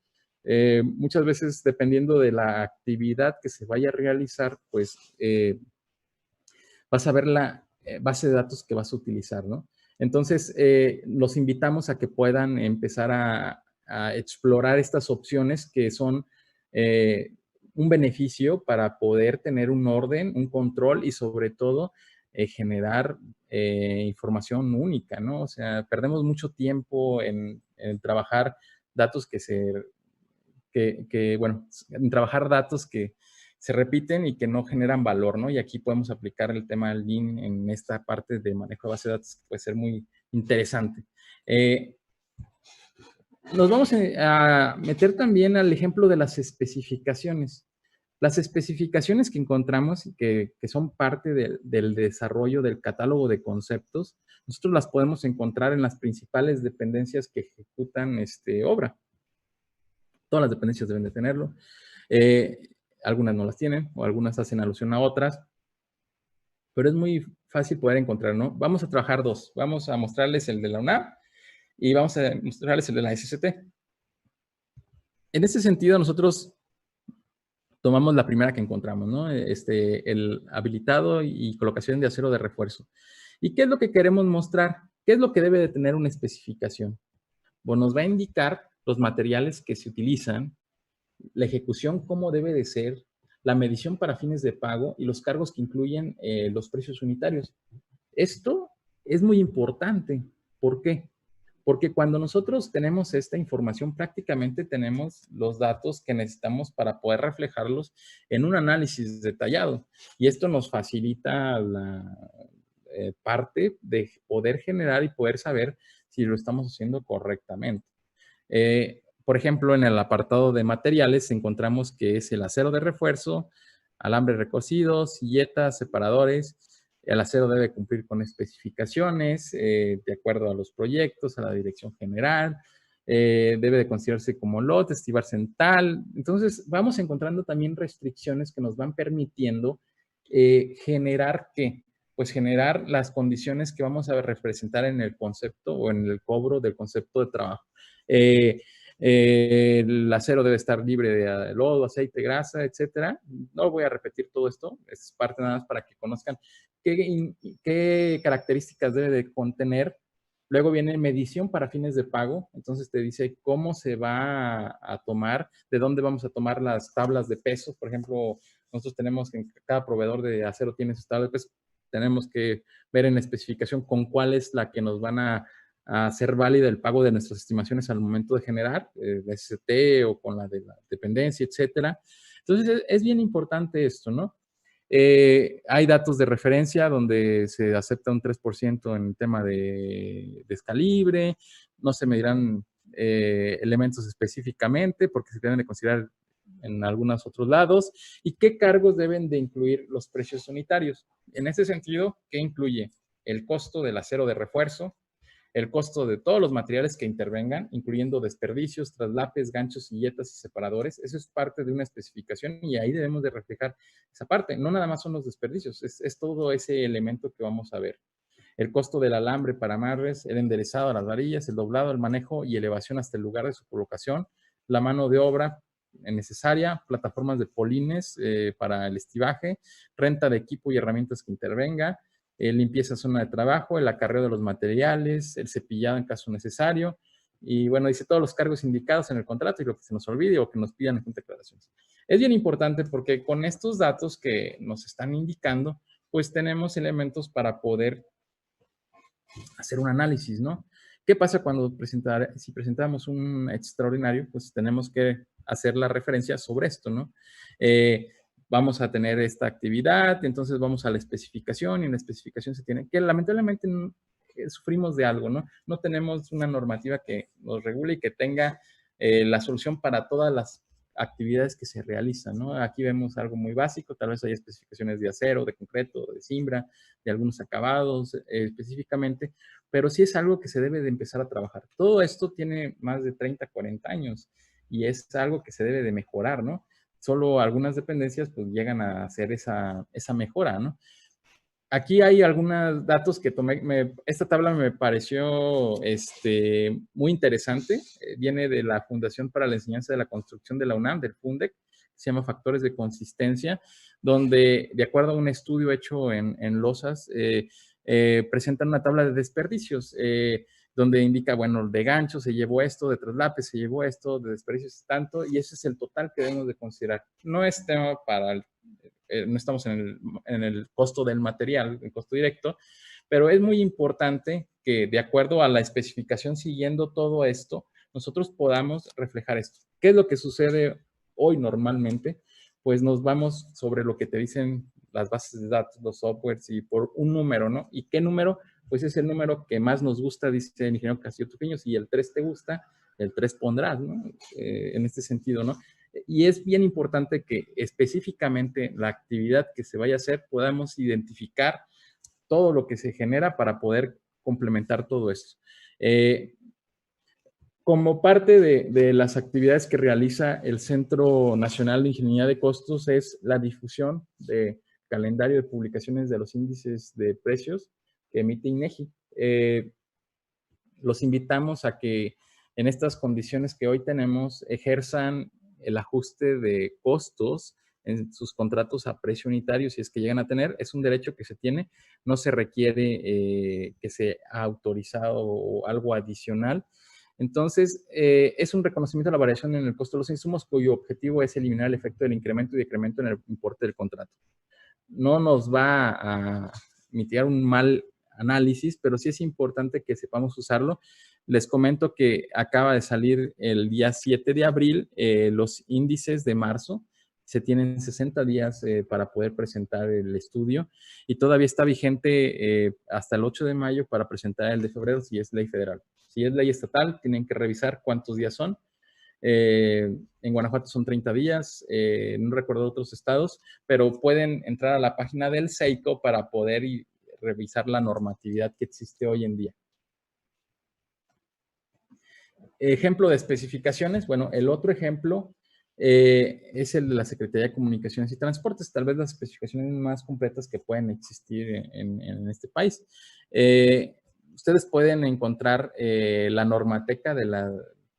Muchas veces, dependiendo de la actividad que se vaya a realizar, pues vas a ver la base de datos que vas a utilizar, ¿no? Entonces, los invitamos a que puedan empezar a explorar estas opciones que son un beneficio para poder tener un orden, un control y sobre todo generar información única, ¿no? O sea, perdemos mucho tiempo en trabajar datos en trabajar datos que se repiten y que no generan valor, ¿no? Y aquí podemos aplicar el tema del Lean en esta parte de manejo de base de datos que puede ser muy interesante. Nos vamos a meter también al ejemplo de las especificaciones. Las especificaciones que encontramos y que son parte del desarrollo del catálogo de conceptos, nosotros las podemos encontrar en las principales dependencias que ejecutan obra. Todas las dependencias deben de tenerlo. Algunas no las tienen o algunas hacen alusión a otras, pero es muy fácil poder encontrar, ¿no? Vamos a trabajar dos. Vamos a mostrarles el de la UNAM y vamos a mostrarles el de la SST. En ese sentido, nosotros tomamos la primera que encontramos, ¿no? El habilitado y colocación de acero de refuerzo. ¿Y qué es lo que queremos mostrar? ¿Qué es lo que debe de tener una especificación? Bueno, nos va a indicar los materiales que se utilizan, la ejecución, cómo debe de ser, la medición para fines de pago y los cargos que incluyen los precios unitarios. Esto es muy importante. ¿Por qué? Porque cuando nosotros tenemos esta información, prácticamente tenemos los datos que necesitamos para poder reflejarlos en un análisis detallado. Y esto nos facilita la parte de poder generar y poder saber si lo estamos haciendo correctamente. Por ejemplo, en el apartado de materiales encontramos que es el acero de refuerzo, alambre recocido, silletas, separadores. El acero debe cumplir con especificaciones de acuerdo a los proyectos, a la dirección general. Debe de considerarse como lote, estibarse en tal. Entonces, vamos encontrando también restricciones que nos van permitiendo generar ¿qué? Pues generar las condiciones que vamos a representar en el concepto o en el cobro del concepto de trabajo. El acero debe estar libre de lodo, aceite, grasa, etcétera. No voy a repetir todo esto, es parte nada más para que conozcan qué características debe de contener Luego viene medición para fines de pago. Entonces te dice cómo se va a tomar, de dónde vamos a tomar las tablas de pesos. Por ejemplo, nosotros tenemos que cada proveedor de acero tiene sus tablas de pesos. Tenemos que ver en especificación con cuál es la que nos van a hacer válida el pago de nuestras estimaciones al momento de generar, la ST o con la de la dependencia, etcétera. Entonces es bien importante esto, ¿no? Hay datos de referencia donde se acepta un 3% en el tema de descalibre, no se medirán elementos específicamente porque se deben de considerar en algunos otros lados, y qué cargos deben de incluir los precios unitarios. En ese sentido, ¿qué incluye? El costo del acero de refuerzo, el costo de todos los materiales que intervengan, incluyendo desperdicios, traslapes, ganchos, silletas y separadores. Eso es parte de una especificación y ahí debemos de reflejar esa parte. No nada más son los desperdicios, es todo ese elemento que vamos a ver. El costo del alambre para amarres, el enderezado a las varillas, el doblado, el manejo y elevación hasta el lugar de su colocación, la mano de obra necesaria, plataformas de polines para el estivaje, renta de equipo y herramientas que intervenga, limpieza zona de trabajo, el acarreo de los materiales, el cepillado en caso necesario, y bueno, dice todos los cargos indicados en el contrato y lo que se nos olvide o que nos pidan en junta de declaraciones. Es bien importante porque con estos datos que nos están indicando, pues tenemos elementos para poder hacer un análisis, ¿no? ¿Qué pasa cuando si presentamos un extraordinario? Pues tenemos que hacer la referencia sobre esto, ¿no? Vamos a tener esta actividad, entonces vamos a la especificación y en la especificación se tiene que, lamentablemente, sufrimos de algo, ¿no? No tenemos una normativa que nos regule y que tenga la solución para todas las actividades que se realizan, ¿no? Aquí vemos algo muy básico, tal vez hay especificaciones de acero, de concreto, de cimbra, de algunos acabados específicamente, pero sí es algo que se debe de empezar a trabajar. Todo esto tiene más de 30, 40 años y es algo que se debe de mejorar, ¿no? Solo algunas dependencias pues llegan a hacer esa mejora, ¿no? Aquí hay algunos datos que tomé, esta tabla me pareció muy interesante, viene de la Fundación para la Enseñanza de la Construcción de la UNAM, del FUNDEC, se llama Factores de Consistencia, donde de acuerdo a un estudio hecho en Losas, presentan una tabla de desperdicios, donde indica, bueno, de gancho se llevó esto, de traslape se llevó esto, de desperdicios tanto, y ese es el total que debemos de considerar. No es tema para no estamos en el costo del material, el costo directo, pero es muy importante que de acuerdo a la especificación, siguiendo todo esto, nosotros podamos reflejar esto. ¿Qué es lo que sucede hoy normalmente? Pues nos vamos sobre lo que te dicen las bases de datos, los softwares y por un número, ¿no? ¿Y qué número? Pues es el número que más nos gusta, dice el ingeniero Castillo Tupiño. Si el 3 te gusta, el 3 pondrás, ¿no? En este sentido, ¿no? Y es bien importante que específicamente la actividad que se vaya a hacer podamos identificar todo lo que se genera para poder complementar todo esto. Como parte de las actividades que realiza el Centro Nacional de Ingeniería de Costos es la difusión de calendario de publicaciones de los índices de precios que emite INEGI. Los invitamos a que en estas condiciones que hoy tenemos ejerzan el ajuste de costos en sus contratos a precio unitario, si es que llegan a tener. Es un derecho que se tiene, no se requiere que sea autorizado o algo adicional. Entonces, es un reconocimiento de la variación en el costo de los insumos cuyo objetivo es eliminar el efecto del incremento y decremento en el importe del contrato. No nos va a mitigar un mal análisis, pero sí es importante que sepamos usarlo. Les comento que acaba de salir el día 7 de abril los índices de marzo. Se tienen 60 días para poder presentar el estudio y todavía está vigente hasta el 8 de mayo para presentar el de febrero si es ley federal. Si es ley estatal, tienen que revisar cuántos días son. En Guanajuato son 30 días, no recuerdo otros estados, pero pueden entrar a la página del CEICO para poder revisar la normatividad que existe hoy en día. Ejemplo de especificaciones, bueno, el otro ejemplo es el de la Secretaría de Comunicaciones y Transportes, tal vez las especificaciones más completas que pueden existir en este país. Ustedes pueden encontrar la normateca de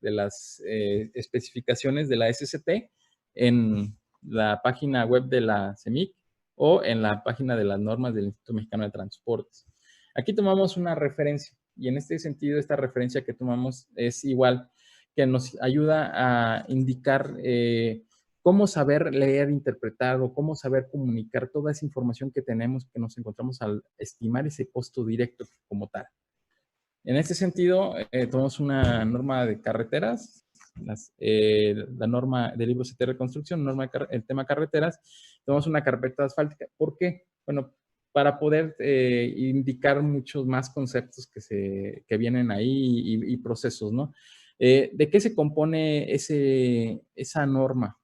las especificaciones de la SCT en la página web de la CEMIC o en la página de las normas del Instituto Mexicano de Transportes. Aquí tomamos una referencia. Y en este sentido, esta referencia que tomamos es igual, que nos ayuda a indicar cómo saber leer, interpretar o cómo saber comunicar toda esa información que tenemos, que nos encontramos al estimar ese costo directo como tal. En este sentido, tomamos una norma de carreteras, la norma del libro 7 de construcción, el tema carreteras, tomamos una carpeta asfáltica. ¿Por qué? Bueno, para poder indicar muchos más conceptos que vienen ahí y procesos, ¿no? ¿De qué se compone esa norma?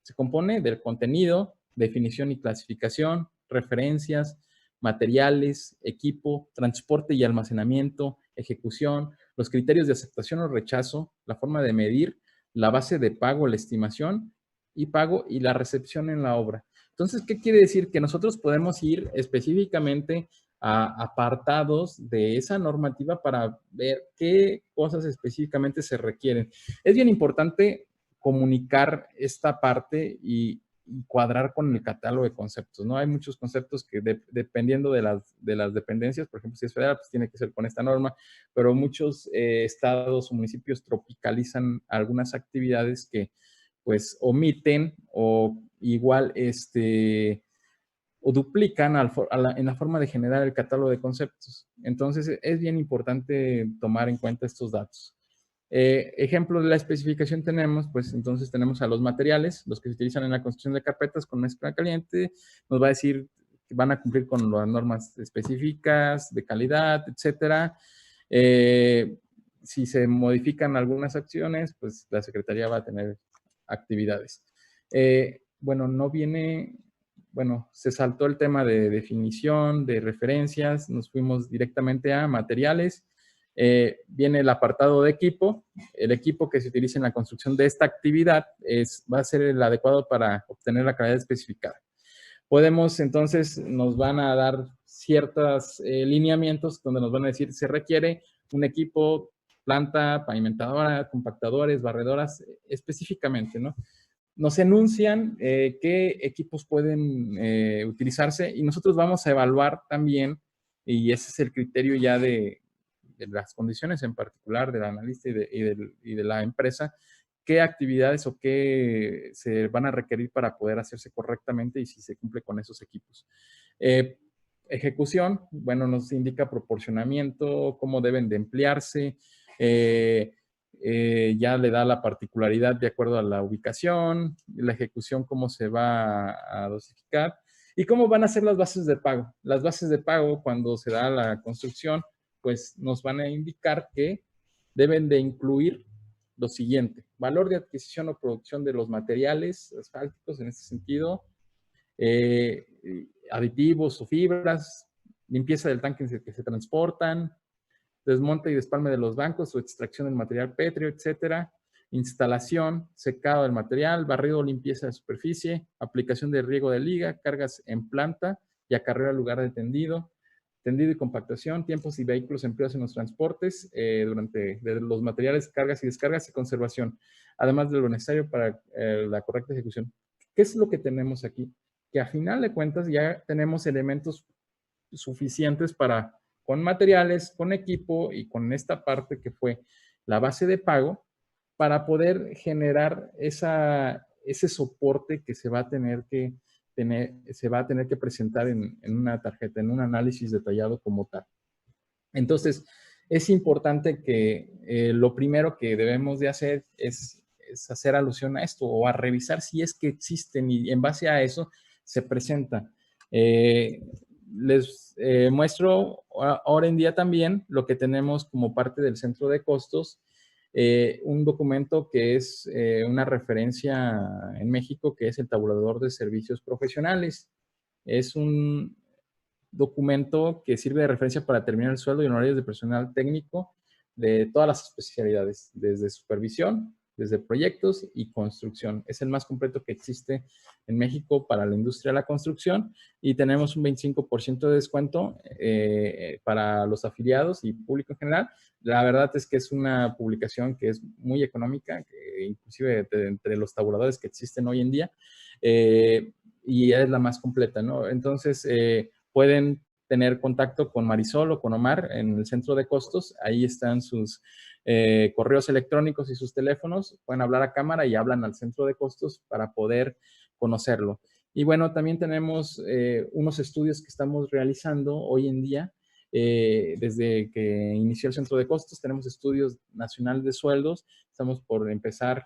Se compone del contenido, definición y clasificación, referencias, materiales, equipo, transporte y almacenamiento, ejecución, los criterios de aceptación o rechazo, la forma de medir, la base de pago, la estimación y pago y la recepción en la obra. Entonces, ¿qué quiere decir? Que nosotros podemos ir específicamente a apartados de esa normativa para ver qué cosas específicamente se requieren. Es bien importante comunicar esta parte y cuadrar con el catálogo de conceptos, ¿no? Hay muchos conceptos que dependiendo de las dependencias, por ejemplo, si es federal, pues tiene que ser con esta norma, pero muchos estados o municipios tropicalizan algunas actividades que pues omiten o igual o duplican en la forma de generar el catálogo de conceptos. Entonces, es bien importante tomar en cuenta estos datos. Ejemplo de la especificación tenemos, pues entonces tenemos a los materiales, los que se utilizan en la construcción de carpetas con mezcla caliente, nos va a decir que van a cumplir con las normas específicas de calidad, etcétera. Si se modifican algunas acciones, pues la Secretaría va a tener actividades. Bueno, no viene, bueno, se saltó el tema de definición, de referencias, nos fuimos directamente a materiales. Viene el apartado de equipo. El equipo que se utiliza en la construcción de esta actividad va a ser el adecuado para obtener la calidad especificada. Podemos, entonces, nos van a dar ciertos lineamientos donde nos van a decir se requiere un equipo, planta, pavimentadora, compactadores, barredoras, específicamente, ¿no? Nos enuncian qué equipos pueden utilizarse y nosotros vamos a evaluar también, y ese es el criterio ya de las condiciones en particular del analista y de la empresa, qué actividades o qué se van a requerir para poder hacerse correctamente y si se cumple con esos equipos. Ejecución, bueno, nos indica proporcionamiento, cómo deben de emplearse, ya le da la particularidad de acuerdo a la ubicación, la ejecución, cómo se va a dosificar y cómo van a ser las bases de pago. Las bases de pago cuando se da la construcción, pues nos van a indicar que deben de incluir lo siguiente: valor de adquisición o producción de los materiales asfálticos en este sentido, aditivos o fibras, limpieza del tanque en el que se transportan, desmonte y despalme de los bancos o extracción del material pétreo, etcétera, instalación, secado del material, barrido o limpieza de superficie, aplicación de riego de liga, cargas en planta y acarreo al lugar de tendido y compactación, tiempos y vehículos empleados en los transportes durante los materiales, cargas y descargas y conservación, además de lo necesario para la correcta ejecución. ¿Qué es lo que tenemos aquí? Que a final de cuentas ya tenemos elementos suficientes para, con materiales, con equipo y con esta parte que fue la base de pago, para poder generar ese soporte que se va a tener que presentar en una tarjeta, en un análisis detallado como tal. Entonces, es importante que lo primero que debemos de hacer es hacer alusión a esto o a revisar si es que existen y en base a eso se presenta. Les muestro ahora en día también lo que tenemos como parte del centro de costos, un documento que es una referencia en México, que es el tabulador de servicios profesionales. Es un documento que sirve de referencia para determinar el sueldo y honorarios de personal técnico de todas las especialidades, desde supervisión, desde proyectos y construcción. Es el más completo que existe en México para la industria de la construcción y tenemos un 25% de descuento para los afiliados y público en general. La verdad es que es una publicación que es muy económica, que inclusive entre los tabuladores que existen hoy en día, y es la más completa, ¿no? Entonces, pueden tener contacto con Marisol o con Omar en el centro de costos. Ahí están sus correos electrónicos y sus teléfonos. Pueden hablar a cámara y hablan al centro de costos para poder conocerlo. Y bueno, también tenemos unos estudios que estamos realizando hoy en día. Desde que inició el centro de costos, tenemos estudios nacionales de sueldos. Estamos por empezar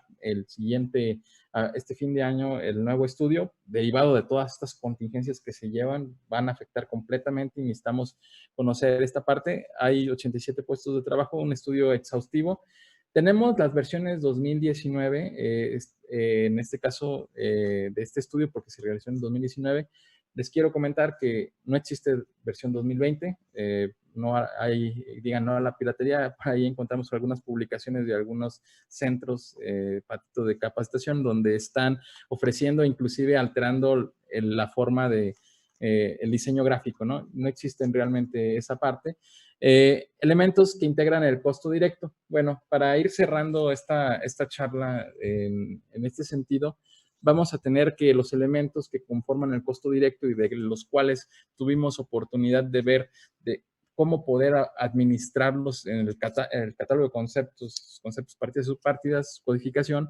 este fin de año, el nuevo estudio, derivado de todas estas contingencias que se llevan, van a afectar completamente y necesitamos conocer esta parte. Hay 87 puestos de trabajo, un estudio exhaustivo. Tenemos las versiones 2019, en este caso de este estudio, porque se realizó en 2019. Les quiero comentar que no existe versión 2020, no hay, digan no a la piratería. Por ahí encontramos algunas publicaciones de algunos centros de capacitación donde están ofreciendo, inclusive alterando la forma de el diseño gráfico, ¿no? No existen realmente esa parte. Elementos que integran el costo directo. Bueno, para ir cerrando esta charla en este sentido, vamos a tener que los elementos que conforman el costo directo y de los cuales tuvimos oportunidad de ver de cómo poder administrarlos en el catálogo de conceptos, partidas, subpartidas, codificación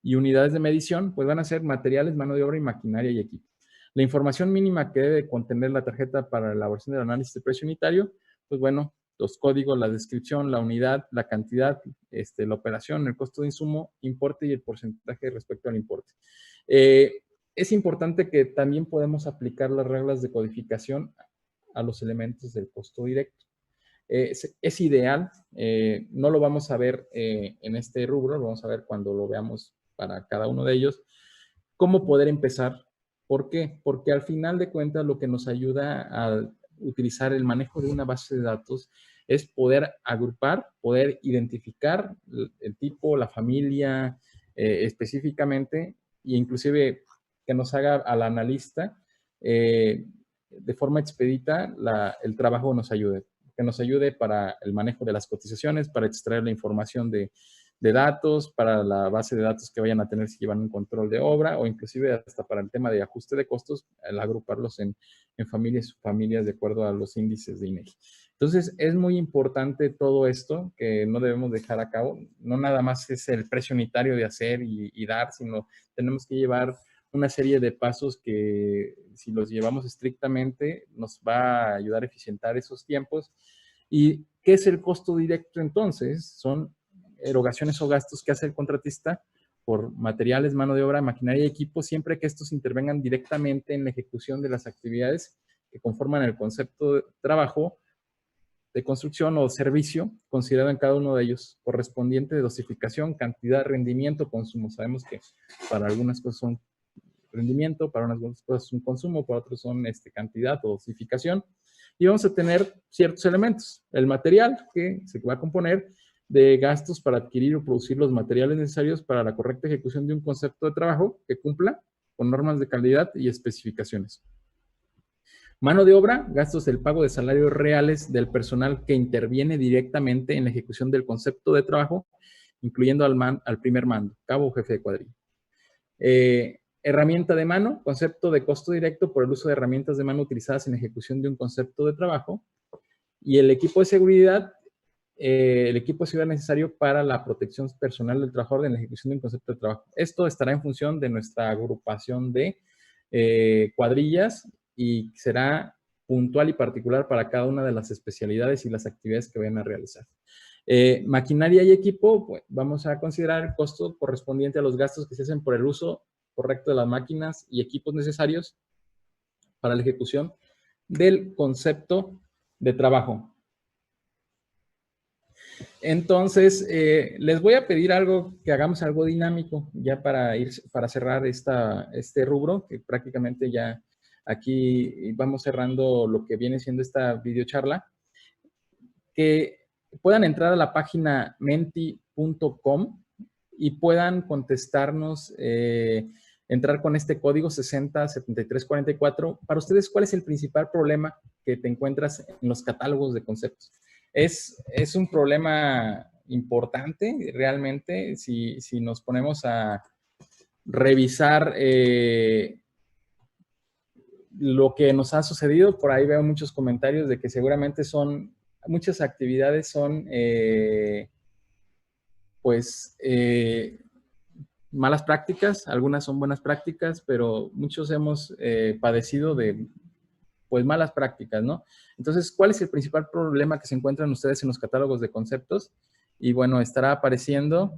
y unidades de medición, pues van a ser materiales, mano de obra y maquinaria y equipo. La información mínima que debe contener la tarjeta para la elaboración del análisis de precio unitario, pues bueno, los códigos, la descripción, la unidad, la cantidad, la operación, el costo de insumo, importe y el porcentaje respecto al importe. Es importante que también podemos aplicar las reglas de codificación a los elementos del costo directo. Es ideal, no lo vamos a ver en este rubro, lo vamos a ver cuando lo veamos para cada uno de ellos, cómo poder empezar. ¿Por qué? Porque al final de cuentas lo que nos ayuda a utilizar el manejo de una base de datos es poder agrupar, poder identificar el tipo, la familia específicamente, e inclusive que nos haga al analista de forma expedita el trabajo nos ayude. Que nos ayude para el manejo de las cotizaciones, para extraer la información de datos, para la base de datos que vayan a tener si llevan un control de obra, o inclusive hasta para el tema de ajuste de costos, el agruparlos en familias de acuerdo a los índices de INEGI. Entonces, es muy importante todo esto que no debemos dejar a cabo. No nada más es el precio unitario de hacer y dar, sino tenemos que llevar una serie de pasos que si los llevamos estrictamente nos va a ayudar a eficientar esos tiempos. ¿Y qué es el costo directo entonces? Son erogaciones o gastos que hace el contratista por materiales, mano de obra, maquinaria y equipo, siempre que estos intervengan directamente en la ejecución de las actividades que conforman el concepto de trabajo, de construcción o servicio, considerado en cada uno de ellos, correspondiente de dosificación, cantidad, rendimiento, consumo. Sabemos que para algunas cosas son rendimiento, para unas cosas son consumo, para otros son cantidad o dosificación. Y vamos a tener ciertos elementos. El material, que se va a componer de gastos para adquirir o producir los materiales necesarios para la correcta ejecución de un concepto de trabajo que cumpla con normas de calidad y especificaciones. Mano de obra, gastos del pago de salarios reales del personal que interviene directamente en la ejecución del concepto de trabajo, incluyendo al primer mando, cabo o jefe de cuadrilla. Herramienta de mano, concepto de costo directo por el uso de herramientas de mano utilizadas en la ejecución de un concepto de trabajo. Y el equipo de seguridad, necesario para la protección personal del trabajador en la ejecución de un concepto de trabajo. Esto estará en función de nuestra agrupación de cuadrillas y será puntual y particular para cada una de las especialidades y las actividades que vayan a realizar. Maquinaria y equipo, pues, vamos a considerar el costo correspondiente a los gastos que se hacen por el uso correcto de las máquinas y equipos necesarios para la ejecución del concepto de trabajo. Entonces, les voy a pedir que hagamos algo dinámico ya para cerrar este rubro, que prácticamente ya aquí vamos cerrando lo que viene siendo esta videocharla, que puedan entrar a la página menti.com y puedan contestarnos, entrar con este código 607344. Para ustedes, ¿cuál es el principal problema que te encuentras en los catálogos de conceptos? Es un problema importante realmente si nos ponemos a revisar lo que nos ha sucedido, por ahí veo muchos comentarios de que seguramente muchas actividades son, pues, malas prácticas, algunas son buenas prácticas, pero muchos hemos padecido de, pues, malas prácticas, ¿no? Entonces, ¿cuál es el principal problema que se encuentran ustedes en los catálogos de conceptos? Y bueno, estará apareciendo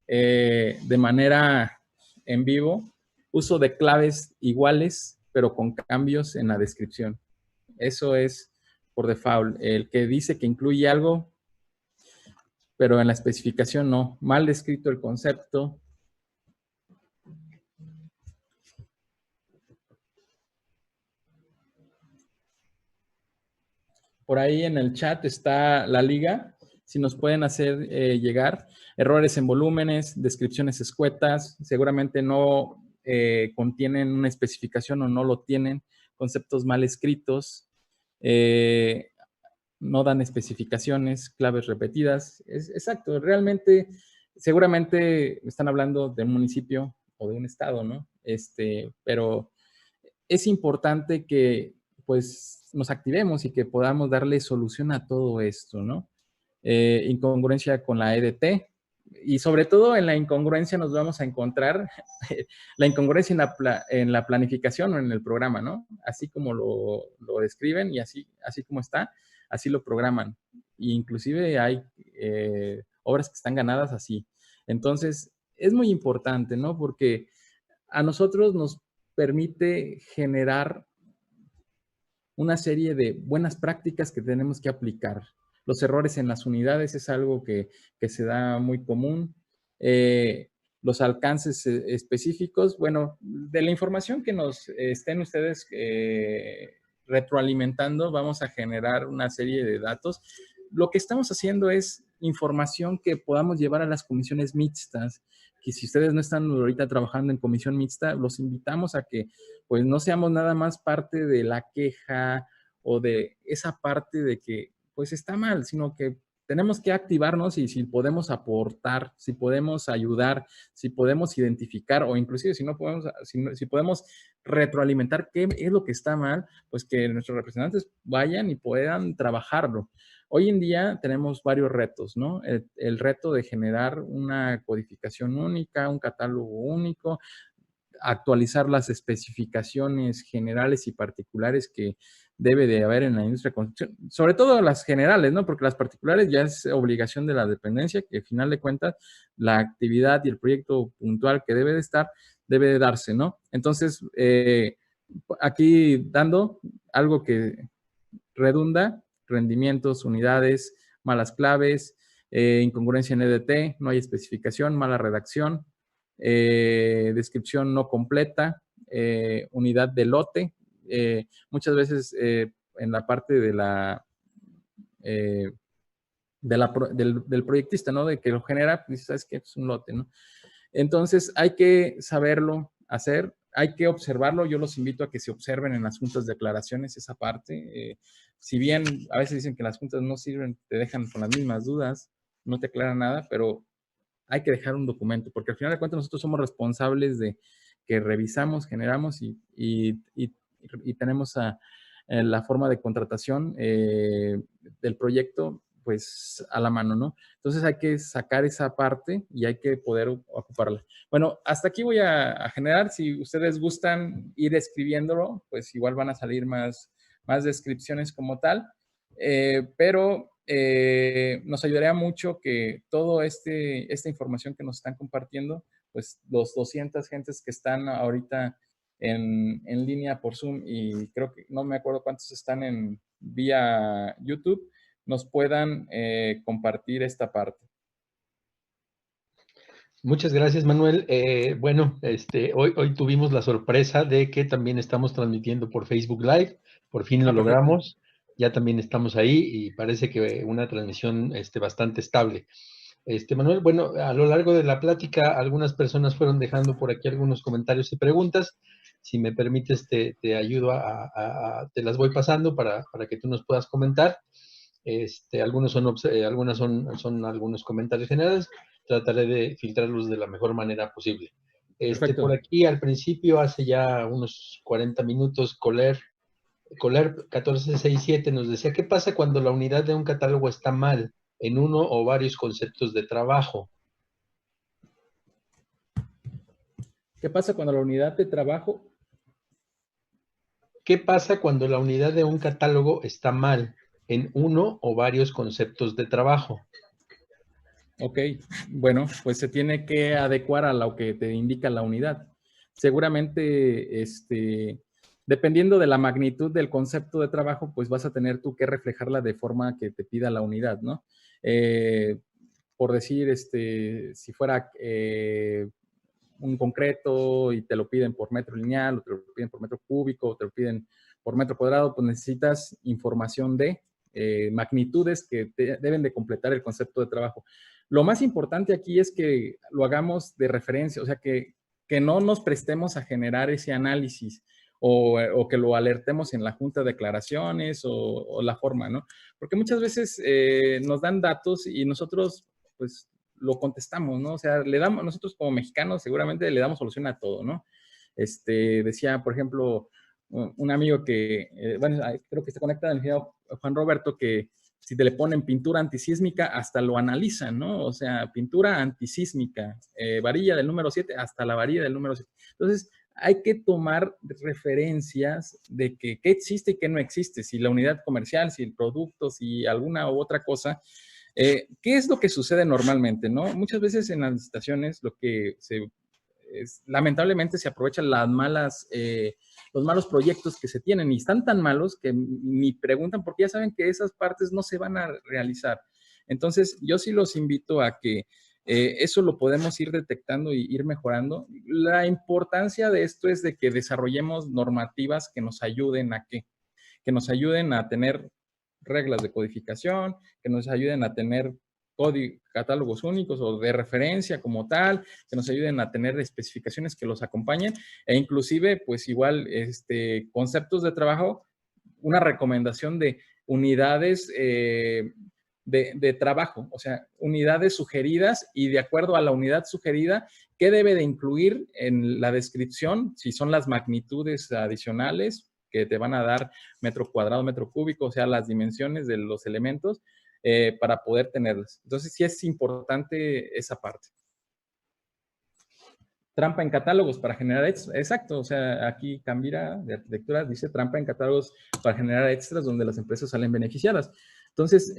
de manera en vivo, uso de claves iguales, pero con cambios en la descripción. Eso es por default. El que dice que incluye algo, pero en la especificación no. Mal descrito el concepto. Por ahí en el chat está la liga. Si nos pueden hacer llegar errores en volúmenes, descripciones escuetas, seguramente no contienen una especificación o no lo tienen, conceptos mal escritos, no dan especificaciones, claves repetidas. Exacto, realmente, seguramente están hablando de un municipio o de un estado, ¿no? Pero es importante que, pues, nos activemos y que podamos darle solución a todo esto, ¿no? Incongruencia con la EDT, y sobre todo en la incongruencia nos vamos a encontrar la incongruencia en la planificación o en el programa, ¿no? Así como lo describen y así como está, así lo programan. E inclusive hay obras que están ganadas así. Entonces, es muy importante, ¿no? Porque a nosotros nos permite generar una serie de buenas prácticas que tenemos que aplicar. Los errores en las unidades es algo que se da muy común. Los alcances específicos, bueno, de la información que nos estén ustedes retroalimentando, vamos a generar una serie de datos. Lo que estamos haciendo es información que podamos llevar a las comisiones mixtas, que si ustedes no están ahorita trabajando en comisión mixta, los invitamos a que pues no seamos nada más parte de la queja o de esa parte de que pues está mal, sino que tenemos que activarnos y si podemos aportar, si podemos ayudar, si podemos identificar o inclusive si no podemos, si podemos retroalimentar qué es lo que está mal, pues que nuestros representantes vayan y puedan trabajarlo. Hoy en día tenemos varios retos, ¿no? El reto de generar una codificación única, un catálogo único, actualizar las especificaciones generales y particulares que debe de haber en la industria de construcción, sobre todo las generales, ¿no? Porque las particulares ya es obligación de la dependencia, que al final de cuentas la actividad y el proyecto puntual que debe de estar, debe de darse, ¿no? Entonces, aquí dando algo que redunda, rendimientos, unidades, malas claves, incongruencia en EDT, no hay especificación, mala redacción, descripción no completa, unidad de lote. Muchas veces en la parte de del proyectista, ¿no? De que lo genera, pues, ¿sabes qué? Es un lote, ¿no? Entonces, hay que saberlo hacer, hay que observarlo. Yo los invito a que se observen en las juntas de aclaraciones esa parte. Si bien a veces dicen que las juntas no sirven, te dejan con las mismas dudas, no te aclaran nada, pero hay que dejar un documento, porque al final de cuentas nosotros somos responsables de que revisamos, generamos y tenemos la forma de contratación del proyecto pues a la mano, ¿no? Entonces hay que sacar esa parte y hay que poder ocuparla. Bueno, hasta aquí voy a generar. Si ustedes gustan ir escribiéndolo, pues igual van a salir más descripciones como tal, pero nos ayudaría mucho que todo esta información que nos están compartiendo, pues los 200 gentes que están ahorita en línea por Zoom y creo que no me acuerdo cuántos están en vía YouTube, nos puedan compartir esta parte. Muchas gracias, Manuel. Bueno, hoy tuvimos la sorpresa de que también estamos transmitiendo por Facebook Live. Por fin lo logramos. Ya también estamos ahí y parece que una transmisión bastante estable. Manuel, bueno, a lo largo de la plática, algunas personas fueron dejando por aquí algunos comentarios y preguntas. Si me permites, te ayudo te las voy pasando para que tú nos puedas comentar. Algunas son algunos comentarios generales. Trataré de filtrarlos de la mejor manera posible. Perfecto. Por aquí al principio, hace ya unos 40 minutos, Coler 1467 nos decía, ¿qué pasa cuando la unidad de un catálogo está mal en uno o varios conceptos de trabajo? ¿Qué pasa cuando la unidad de trabajo? ¿Qué pasa cuando la unidad de un catálogo está mal en uno o varios conceptos de trabajo? Ok, bueno, pues se tiene que adecuar a lo que te indica la unidad. Seguramente, dependiendo de la magnitud del concepto de trabajo, pues vas a tener tú que reflejarla de forma que te pida la unidad, ¿no? Por decir, si fuera un concreto y te lo piden por metro lineal, o te lo piden por metro cúbico, o te lo piden por metro cuadrado, pues necesitas información de magnitudes que deben de completar el concepto de trabajo. Lo más importante aquí es que lo hagamos de referencia, o sea, que no nos prestemos a generar ese análisis o que lo alertemos en la junta de declaraciones o la forma, ¿no? Porque muchas veces nos dan datos y nosotros, pues, lo contestamos, ¿no? O sea, nosotros como mexicanos seguramente le damos solución a todo, ¿no? Decía, por ejemplo, un amigo que, bueno, creo que está conectado, el ingeniero Juan Roberto, que si te le ponen pintura antisísmica, hasta lo analizan, ¿no? O sea, pintura antisísmica, varilla del número 7 hasta la varilla del número 7. Entonces, hay que tomar referencias de qué existe y qué no existe, si la unidad comercial, si el producto, si alguna u otra cosa. ¿Qué es lo que sucede normalmente, no? Muchas veces en las licitaciones lo que lamentablemente se aprovechan los malos proyectos que se tienen y están tan malos que ni preguntan porque ya saben que esas partes no se van a realizar. Entonces, yo sí los invito a que eso lo podemos ir detectando y ir mejorando. La importancia de esto es de que desarrollemos normativas que nos ayuden que nos ayuden a tener reglas de codificación, que nos ayuden a tener catálogos únicos o de referencia como tal, que nos ayuden a tener especificaciones que los acompañen e inclusive, pues igual, conceptos de trabajo, una recomendación de unidades de trabajo, o sea, unidades sugeridas y de acuerdo a la unidad sugerida, ¿qué debe de incluir en la descripción? Si son las magnitudes adicionales que te van a dar metro cuadrado, metro cúbico, o sea, las dimensiones de los elementos para poder tenerlas. Entonces, sí es importante esa parte. Trampa en catálogos para generar extras. Exacto, o sea, aquí Cambira de Arquitectura dice trampa en catálogos para generar extras donde las empresas salen beneficiadas. Entonces,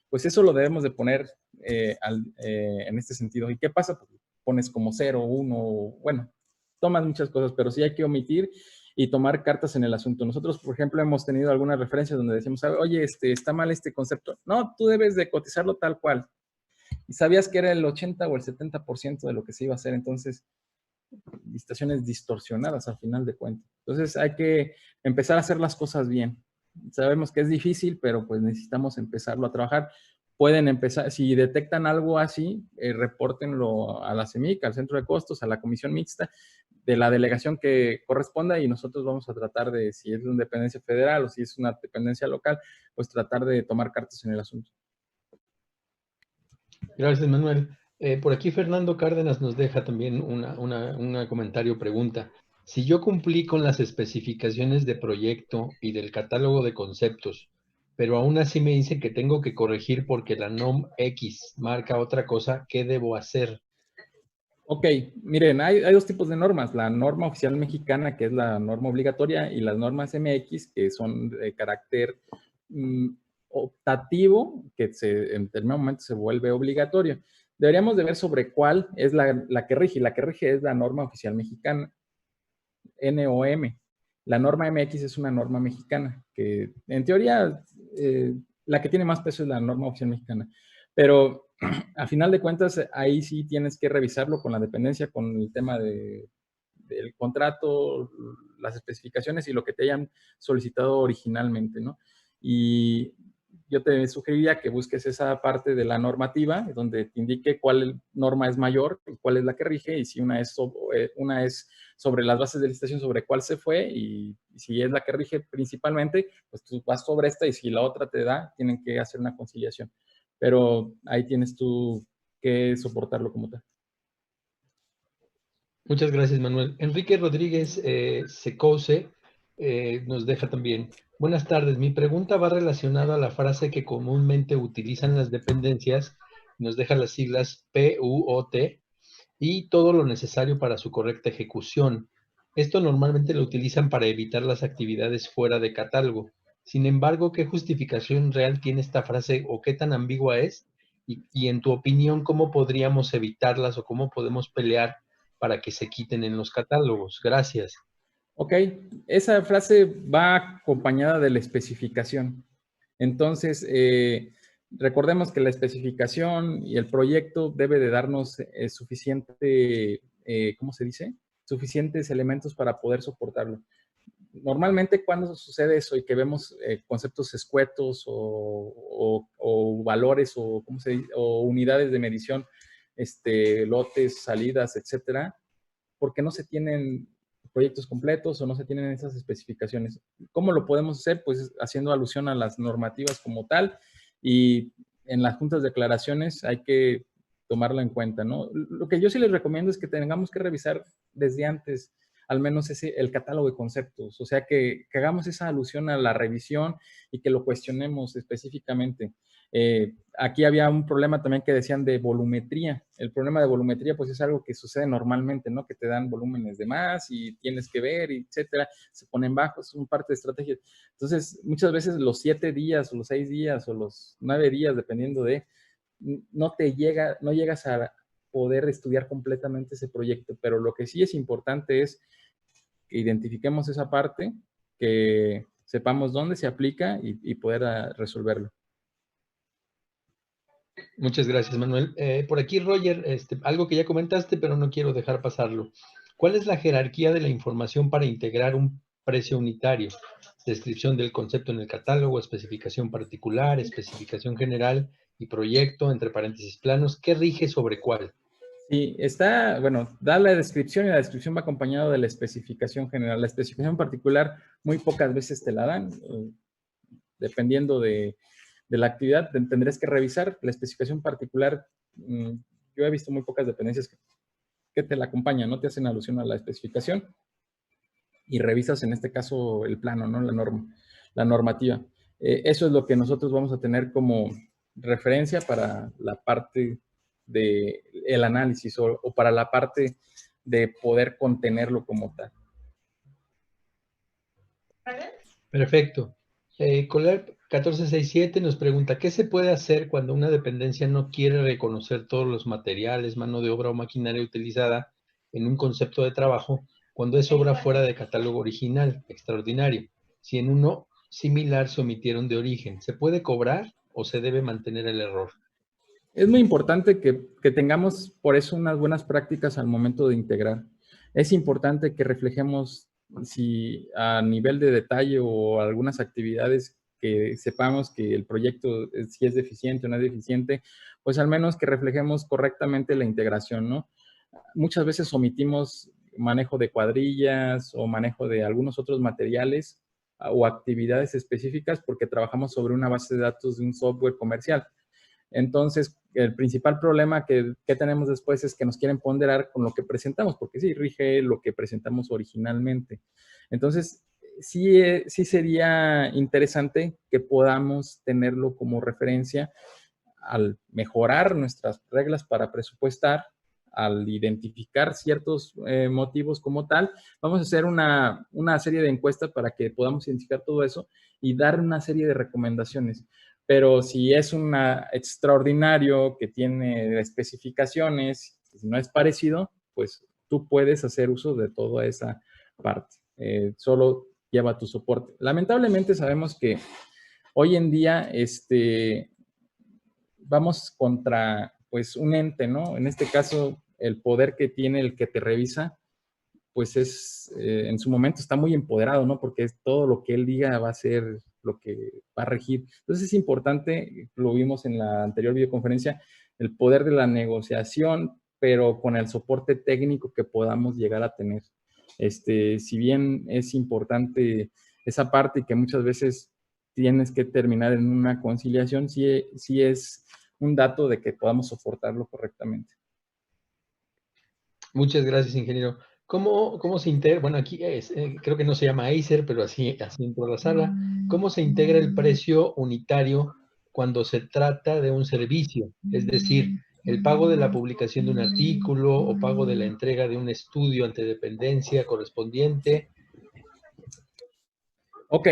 pues eso lo debemos de poner en este sentido. ¿Y qué pasa? Pues pones como 0, 1, bueno, tomas muchas cosas, pero sí hay que omitir y tomar cartas en el asunto. Nosotros, por ejemplo, hemos tenido algunas referencias donde decimos, oye, está mal este concepto. No, tú debes de cotizarlo tal cual. Y sabías que era el 80 o el 70% de lo que se iba a hacer, entonces licitaciones distorsionadas al final de cuentas. Entonces hay que empezar a hacer las cosas bien. Sabemos que es difícil, pero pues necesitamos empezarlo a trabajar. Pueden empezar, si detectan algo así, repórtenlo a la CEMIC, al Centro de Costos, a la Comisión Mixta, de la delegación que corresponda y nosotros vamos a tratar de, si es una dependencia federal o si es una dependencia local, pues tratar de tomar cartas en el asunto. Gracias, Manuel. Por aquí Fernando Cárdenas nos deja también una comentario, pregunta. Si yo cumplí con las especificaciones de proyecto y del catálogo de conceptos, pero aún así me dicen que tengo que corregir porque la NOM X marca otra cosa, ¿qué debo hacer? Ok, miren, hay dos tipos de normas. La norma oficial mexicana, que es la norma obligatoria, y las normas MX, que son de carácter optativo, que en determinado momento se vuelve obligatorio. Deberíamos de ver sobre cuál es la que rige. La que rige es la norma oficial mexicana, NOM. La norma MX es una norma mexicana, que en teoría la que tiene más peso es la norma oficial mexicana. Pero a final de cuentas, ahí sí tienes que revisarlo con la dependencia, con el tema del contrato, las especificaciones y lo que te hayan solicitado originalmente, ¿no? Y yo te sugeriría que busques esa parte de la normativa donde te indique cuál norma es mayor, cuál es la que rige y si una es sobre las bases de licitación sobre cuál se fue y si es la que rige principalmente, pues tú vas sobre esta y si la otra te da, tienen que hacer una conciliación. Pero ahí tienes tú que soportarlo como tal. Muchas gracias, Manuel. Enrique Rodríguez Secose nos deja también. Buenas tardes. Mi pregunta va relacionada a la frase que comúnmente utilizan las dependencias. Nos deja las siglas PUOT y todo lo necesario para su correcta ejecución. Esto normalmente lo utilizan para evitar las actividades fuera de catálogo. Sin embargo, ¿qué justificación real tiene esta frase o qué tan ambigua es? Y en tu opinión, ¿cómo podríamos evitarlas o cómo podemos pelear para que se quiten en los catálogos? Gracias. Ok, esa frase va acompañada de la especificación. Entonces, recordemos que la especificación y el proyecto debe de darnos suficiente, ¿cómo se dice? Suficientes elementos para poder soportarlo. Normalmente cuando sucede eso y que vemos conceptos escuetos o valores o, ¿cómo se dice? O unidades de medición, lotes, salidas, etcétera, porque no se tienen proyectos completos o no se tienen esas especificaciones. ¿Cómo lo podemos hacer? Pues haciendo alusión a las normativas como tal y en las juntas de declaraciones hay que tomarlo en cuenta, ¿no? Lo que yo sí les recomiendo es que tengamos que revisar desde antes al menos el catálogo de conceptos, o sea, que hagamos esa alusión a la revisión y que lo cuestionemos específicamente. Aquí había un problema también que decían de volumetría. El problema de volumetría, pues es algo que sucede normalmente, ¿no? Que te dan volúmenes de más y tienes que ver, etcétera. Se ponen bajos, son parte de estrategias. Entonces, muchas veces los 7 días o los 6 días o los 9 días, dependiendo de, no llegas a poder estudiar completamente ese proyecto. Pero lo que sí es importante es que identifiquemos esa parte, que sepamos dónde se aplica y poder resolverlo. Muchas gracias, Manuel. Por aquí, Roger, algo que ya comentaste, pero no quiero dejar pasarlo. ¿Cuál es la jerarquía de la información para integrar un precio unitario? Descripción del concepto en el catálogo, especificación particular, especificación general y proyecto, entre paréntesis planos. ¿Qué rige sobre cuál? Sí, está, bueno, da la descripción y la descripción va acompañado de la especificación general. La especificación particular muy pocas veces te la dan, dependiendo de la actividad, tendrás que revisar. La especificación particular, yo he visto muy pocas dependencias que te la acompañan, no te hacen alusión a la especificación y revisas en este caso el plano, ¿no? La normativa. Eso es lo que nosotros vamos a tener como referencia para la parte del análisis o para la parte de poder contenerlo como tal. Perfecto. Colab 1467 nos pregunta, ¿qué se puede hacer cuando una dependencia no quiere reconocer todos los materiales, mano de obra o maquinaria utilizada en un concepto de trabajo cuando es obra fuera de catálogo original, extraordinario? Si en uno similar se omitieron de origen, ¿se puede cobrar o se debe mantener el error? Es muy importante que tengamos por eso unas buenas prácticas al momento de integrar. Es importante que reflejemos si a nivel de detalle o algunas actividades que sepamos que el proyecto si es deficiente o no es deficiente, pues al menos que reflejemos correctamente la integración, ¿no? Muchas veces omitimos manejo de cuadrillas o manejo de algunos otros materiales o actividades específicas porque trabajamos sobre una base de datos de un software comercial. Entonces, el principal problema que tenemos después es que nos quieren ponderar con lo que presentamos, porque sí, rige lo que presentamos originalmente. Entonces, sí sería interesante que podamos tenerlo como referencia al mejorar nuestras reglas para presupuestar, al identificar ciertos motivos como tal. Vamos a hacer una serie de encuestas para que podamos identificar todo eso y dar una serie de recomendaciones. Pero si es un extraordinario que tiene especificaciones, si no es parecido, pues tú puedes hacer uso de toda esa parte. Solo lleva tu soporte. Lamentablemente sabemos que hoy en día vamos contra pues un ente, ¿no? En este caso, el poder que tiene el que te revisa, pues en su momento está muy empoderado, ¿no? Porque todo lo que él diga va a ser lo que va a regir. Entonces es importante, lo vimos en la anterior videoconferencia, el poder de la negociación, pero con el soporte técnico que podamos llegar a tener. Si bien es importante esa parte y que muchas veces tienes que terminar en una conciliación, sí es un dato de que podamos soportarlo correctamente. Muchas gracias, ingeniero. ¿Cómo se integra? Bueno, aquí creo que no se llama Acer, pero así entró la sala. ¿Cómo se integra el precio unitario cuando se trata de un servicio? Es decir, el pago de la publicación de un artículo o pago de la entrega de un estudio ante dependencia correspondiente. Ok,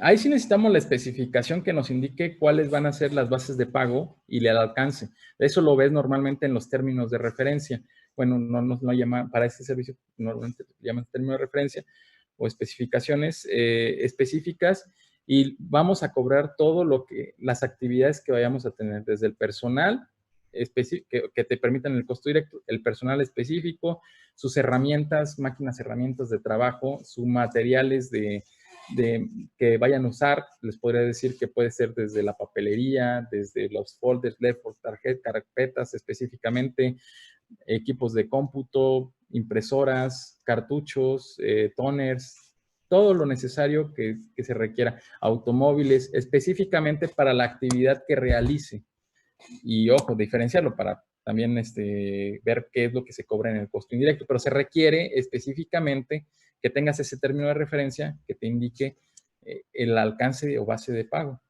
ahí sí necesitamos la especificación que nos indique cuáles van a ser las bases de pago y el alcance. Eso lo ves normalmente en los términos de referencia. Bueno, no llama, para este servicio normalmente llaman término de referencia o especificaciones específicas, y vamos a cobrar todo lo que, las actividades que vayamos a tener, desde el personal que te permitan el costo directo, el personal específico, sus herramientas, máquinas, herramientas de trabajo, sus materiales que vayan a usar. Les podría decir que puede ser desde la papelería, desde los folders, tarjetas, carpetas específicamente, equipos de cómputo, impresoras, cartuchos, toners, todo lo necesario que se requiera, automóviles, específicamente para la actividad que realice. Y ojo, diferenciarlo para también ver qué es lo que se cobra en el costo indirecto, pero se requiere específicamente que tengas ese término de referencia que te indique el alcance o base de pago.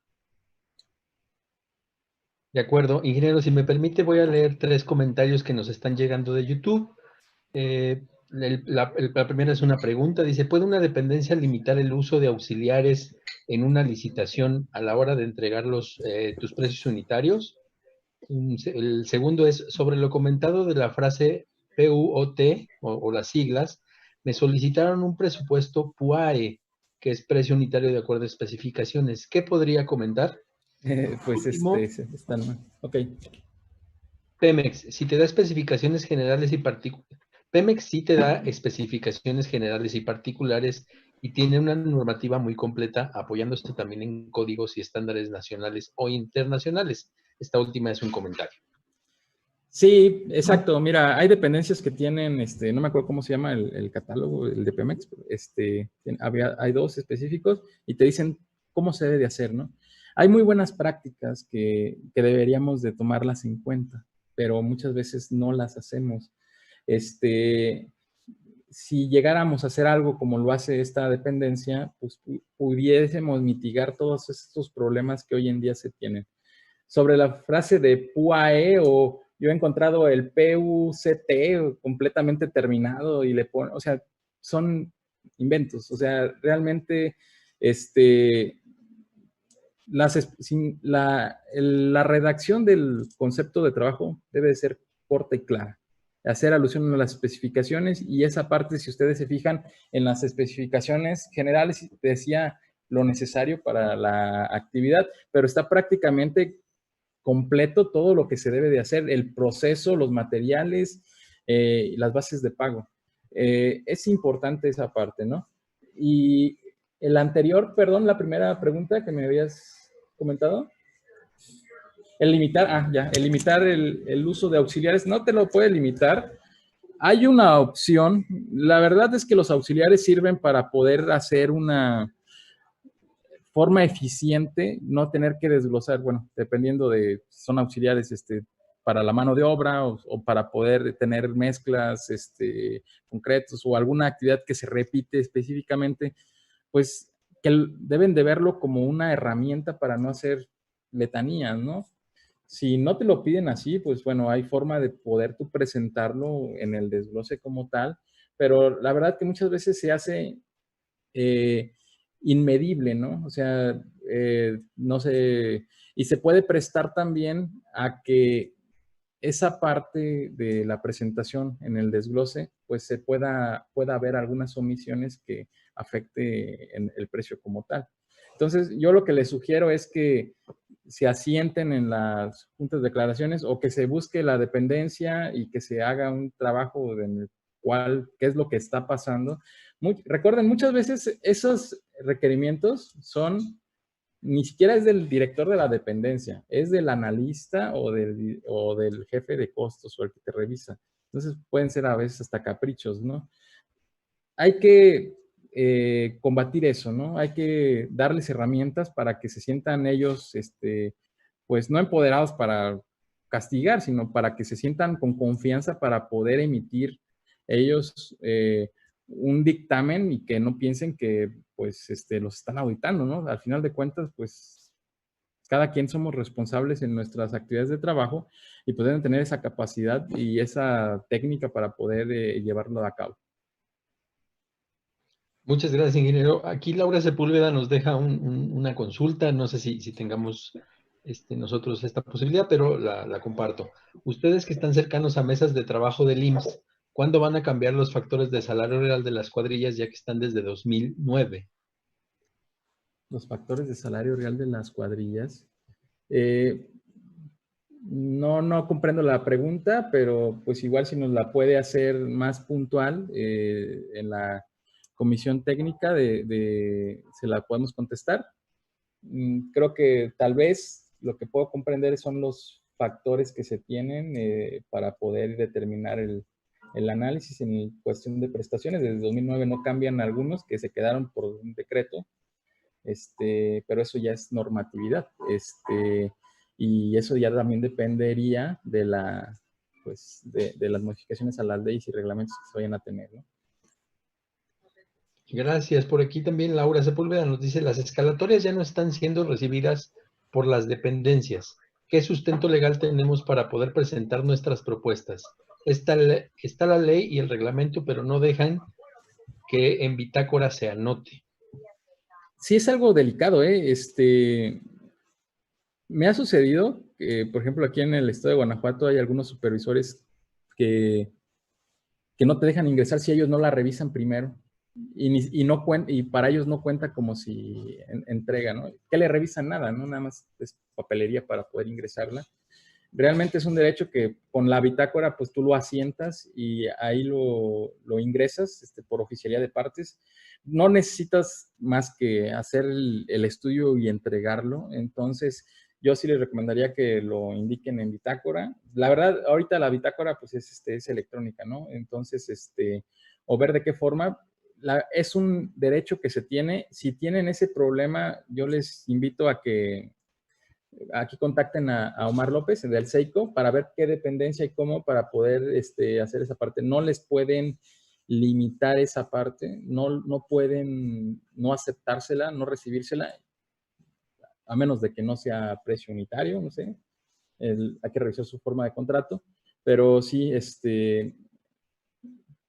De acuerdo. Ingeniero, si me permite, voy a leer 3 comentarios que nos están llegando de YouTube. La primera es una pregunta. Dice, ¿puede una dependencia limitar el uso de auxiliares en una licitación a la hora de entregar tus precios unitarios? El segundo es, sobre lo comentado de la frase PUOT o las siglas, me solicitaron un presupuesto PUAE, que es precio unitario de acuerdo a especificaciones. ¿Qué podría comentar? Pues Último, están mal. Ok. Pemex, si te da especificaciones generales y particulares. Pemex sí te da especificaciones generales y particulares y tiene una normativa muy completa apoyándose también en códigos y estándares nacionales o internacionales. Esta última es un comentario. Sí, exacto. Mira, hay dependencias que tienen, no me acuerdo cómo se llama el catálogo, el de Pemex, hay 2 específicos y te dicen cómo se debe de hacer, ¿no? Hay muy buenas prácticas que deberíamos de tomarlas en cuenta, pero muchas veces no las hacemos. Si llegáramos a hacer algo como lo hace esta dependencia, pues pudiésemos mitigar todos estos problemas que hoy en día se tienen. Sobre la frase de PUAE, o yo he encontrado el PUCT completamente terminado y le ponen, o sea, son inventos. O sea, realmente, la redacción del concepto de trabajo debe de ser corta y clara. Hacer alusión a las especificaciones, y esa parte, si ustedes se fijan en las especificaciones generales, decía lo necesario para la actividad, pero está prácticamente completo todo lo que se debe de hacer, el proceso, los materiales, las bases de pago. Es importante esa parte, ¿no? Y el anterior, perdón, la primera pregunta que me habías comentado. El limitar el uso de auxiliares. No te lo puede limitar. Hay una opción. La verdad es que los auxiliares sirven para poder hacer una forma eficiente, no tener que desglosar, bueno, dependiendo de si son auxiliares para la mano de obra o para poder tener mezclas concretos o alguna actividad que se repite específicamente, pues que deben de verlo como una herramienta para no hacer letanías, ¿no? Si no te lo piden así, pues bueno, hay forma de poder tú presentarlo en el desglose como tal, pero la verdad que muchas veces se hace inmedible, ¿no? O sea, no sé, y se puede prestar también a que esa parte de la presentación en el desglose, pues se pueda haber algunas omisiones que afecte en el precio como tal. Entonces, yo lo que les sugiero es que se asienten en las juntas de declaraciones, o que se busque la dependencia y que se haga un trabajo en el cual, qué es lo que está pasando. Recuerden, muchas veces esos requerimientos ni siquiera es del director de la dependencia, es del analista o del jefe de costos o el que te revisa. Entonces pueden ser a veces hasta caprichos, ¿no? Hay que combatir eso, ¿no? Hay que darles herramientas para que se sientan ellos, pues no empoderados para castigar, sino para que se sientan con confianza para poder emitir ellos un dictamen y que no piensen que pues los están auditando, ¿no? Al final de cuentas, pues cada quien somos responsables en nuestras actividades de trabajo y pues deben tener esa capacidad y esa técnica para poder llevarlo a cabo. Muchas gracias, ingeniero. Aquí Laura Sepúlveda nos deja una consulta. No sé si tengamos nosotros esta posibilidad, pero la comparto. Ustedes que están cercanos a mesas de trabajo del IMSS, ¿cuándo van a cambiar los factores de salario real de las cuadrillas, ya que están desde 2009? Los factores de salario real de las cuadrillas. No comprendo la pregunta, pero pues igual si nos la puede hacer más puntual en la comisión técnica se la podemos contestar. Creo que tal vez lo que puedo comprender son los factores que se tienen para poder determinar el análisis en cuestión de prestaciones. Desde 2009 no cambian algunos que se quedaron por un decreto, pero eso ya es normatividad. Y eso ya también dependería de las modificaciones a las leyes y reglamentos que se vayan a tener, ¿no? Gracias. Por aquí también Laura Sepúlveda nos dice, las escalatorias ya no están siendo recibidas por las dependencias. ¿Qué sustento legal tenemos para poder presentar nuestras propuestas? Está la ley y el reglamento, pero no dejan que en bitácora se anote. Sí, es algo delicado, ¿eh? Me ha sucedido que, por ejemplo, aquí en el estado de Guanajuato hay algunos supervisores que no te dejan ingresar si ellos no la revisan primero. Y para ellos no cuenta como si entrega, ¿no? Que le revisan nada, ¿no? Nada más es papelería para poder ingresarla. Realmente es un derecho que con la bitácora, pues tú lo asientas y ahí lo ingresas por oficialía de partes. No necesitas más que hacer el estudio y entregarlo. Entonces, yo sí les recomendaría que lo indiquen en bitácora. La verdad, ahorita la bitácora, pues es electrónica, ¿no? Entonces, o ver de qué forma. Es un derecho que se tiene. Si tienen ese problema, yo les invito a que aquí contacten a Omar López del SEICO para ver qué dependencia y cómo para poder hacer esa parte. No les pueden limitar esa parte, no pueden no aceptársela, no recibírsela, a menos de que no sea precio unitario, no sé. Hay que revisar su forma de contrato, pero sí,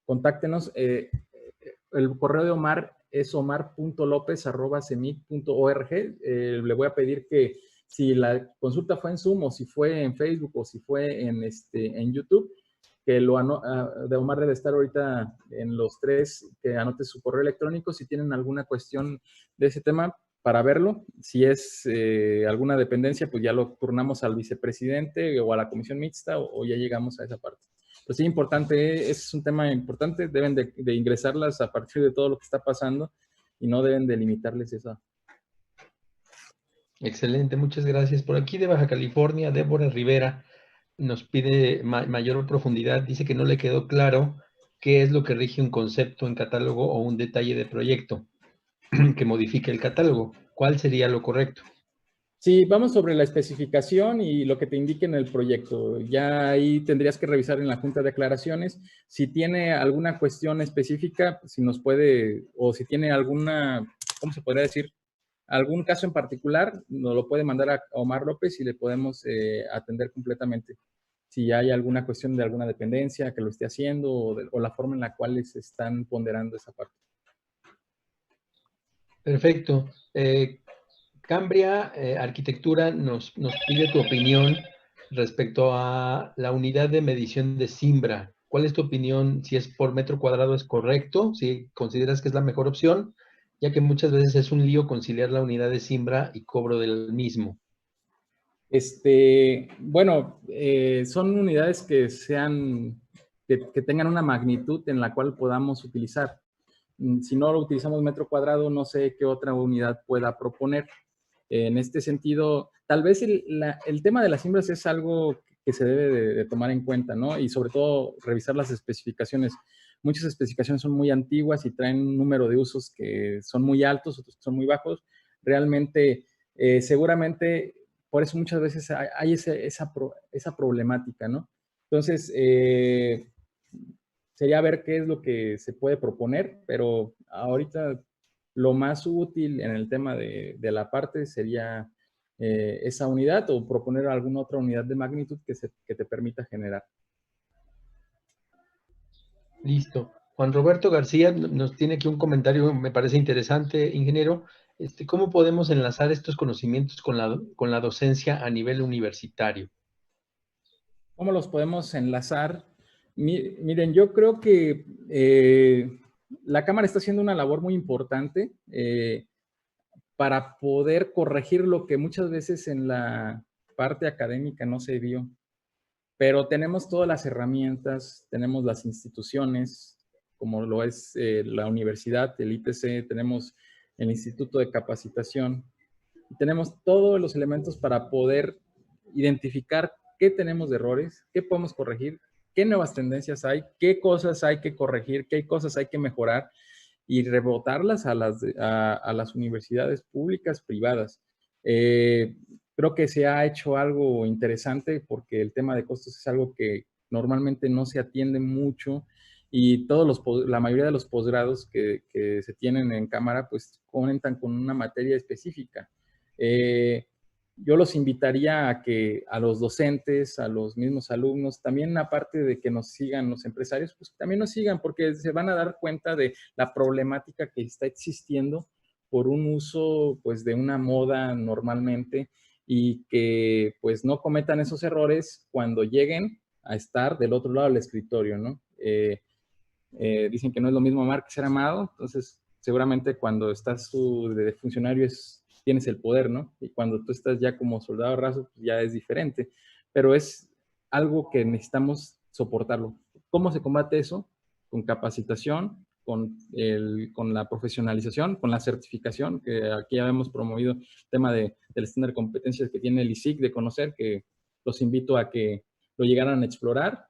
contáctenos. El correo de Omar es omar.lopez@cemit.org. Le voy a pedir que si la consulta fue en Zoom o si fue en Facebook o si fue en YouTube, que de Omar debe estar ahorita en los tres, que anote su correo electrónico si tienen alguna cuestión de ese tema para verlo. Si es alguna dependencia, pues ya lo turnamos al vicepresidente o a la comisión mixta o ya llegamos a esa parte. Pues sí, importante, es un tema importante, deben de ingresarlas a partir de todo lo que está pasando y no deben de limitarles eso. Excelente, muchas gracias. Por aquí de Baja California, Débora Rivera nos pide mayor profundidad. Dice que no le quedó claro qué es lo que rige un concepto en catálogo o un detalle de proyecto que modifique el catálogo. ¿Cuál sería lo correcto? Sí, vamos sobre la especificación y lo que te indique en el proyecto. Ya ahí tendrías que revisar en la Junta de Aclaraciones. Si tiene alguna cuestión específica, si nos puede, o si tiene alguna, ¿cómo se podría decir? Algún caso en particular, nos lo puede mandar a Omar López y le podemos atender completamente. Si hay alguna cuestión de alguna dependencia que lo esté haciendo o la forma en la cual se están ponderando esa parte. Perfecto. Cambria Arquitectura nos pide tu opinión respecto a la unidad de medición de Simbra. ¿Cuál es tu opinión? Si es por metro cuadrado, ¿es correcto? Si consideras que es la mejor opción, ya que muchas veces es un lío conciliar la unidad de Simbra y cobro del mismo. Bueno, son unidades que tengan una magnitud en la cual podamos utilizar. Si no lo utilizamos metro cuadrado, no sé qué otra unidad pueda proponer. En este sentido, tal vez el tema de las simbras es algo que se debe de tomar en cuenta, ¿no? Y sobre todo revisar las especificaciones. Muchas especificaciones son muy antiguas y traen un número de usos que son muy altos, otros que son muy bajos. Realmente, seguramente por eso muchas veces hay esa problemática, ¿no? Entonces, sería ver qué es lo que se puede proponer, pero ahorita lo más útil en el tema de la parte sería esa unidad o proponer alguna otra unidad de magnitud que te permita generar. Listo. Juan Roberto García nos tiene aquí un comentario, me parece interesante, ingeniero. ¿Cómo podemos enlazar estos conocimientos con la docencia a nivel universitario? ¿Cómo los podemos enlazar? Miren, yo creo que la Cámara está haciendo una labor muy importante para poder corregir lo que muchas veces en la parte académica no se vio. Pero tenemos todas las herramientas, tenemos las instituciones, como lo es la universidad, el ITC, tenemos el Instituto de Capacitación, y tenemos todos los elementos para poder identificar qué tenemos de errores, qué podemos corregir, qué nuevas tendencias hay, qué cosas hay que corregir, qué cosas hay que mejorar y rebotarlas a las universidades públicas, privadas. Creo que se ha hecho algo interesante porque el tema de costos es algo que normalmente no se atiende mucho y la mayoría de los posgrados que se tienen en Cámara pues cuentan con una materia específica. Yo los invitaría a que a los docentes, a los mismos alumnos, también aparte de que nos sigan los empresarios, pues también nos sigan porque se van a dar cuenta de la problemática que está existiendo por un uso pues de una moda normalmente y que pues no cometan esos errores cuando lleguen a estar del otro lado del escritorio, ¿no? Dicen que no es lo mismo amar que ser amado, entonces seguramente cuando estás tú de funcionario tienes el poder, ¿no? Y cuando tú estás ya como soldado raso, pues ya es diferente, pero es algo que necesitamos soportarlo. ¿Cómo se combate eso? Con capacitación, con la profesionalización, con la certificación, que aquí ya hemos promovido el tema del estándar de competencias que tiene el ISIC de conocer, que los invito a que lo llegaran a explorar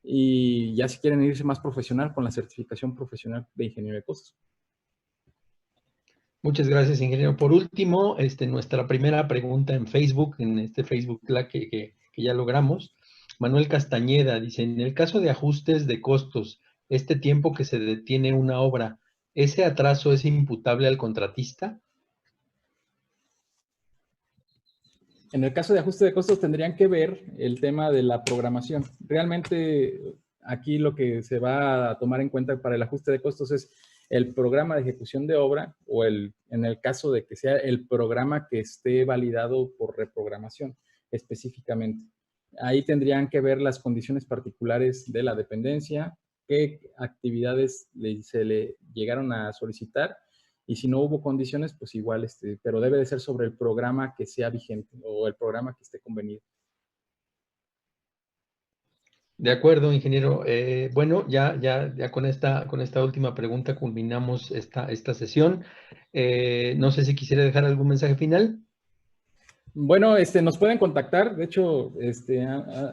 y ya si quieren irse más profesional con la certificación profesional de ingeniero de costos. Muchas gracias, ingeniero. Por último, nuestra primera pregunta en Facebook, en este Facebook Live que ya logramos. Manuel Castañeda dice, en el caso de ajustes de costos, este tiempo que se detiene una obra, ¿ese atraso es imputable al contratista? En el caso de ajuste de costos tendrían que ver el tema de la programación. Realmente aquí lo que se va a tomar en cuenta para el ajuste de costos es el programa de ejecución de obra o en el caso de que sea el programa que esté validado por reprogramación específicamente. Ahí tendrían que ver las condiciones particulares de la dependencia, qué actividades se le llegaron a solicitar y si no hubo condiciones, pues igual, pero debe de ser sobre el programa que sea vigente o el programa que esté convenido. De acuerdo, ingeniero. Bueno, ya con esta última pregunta culminamos esta sesión. No sé si quisiera dejar algún mensaje final. Bueno, nos pueden contactar. De hecho,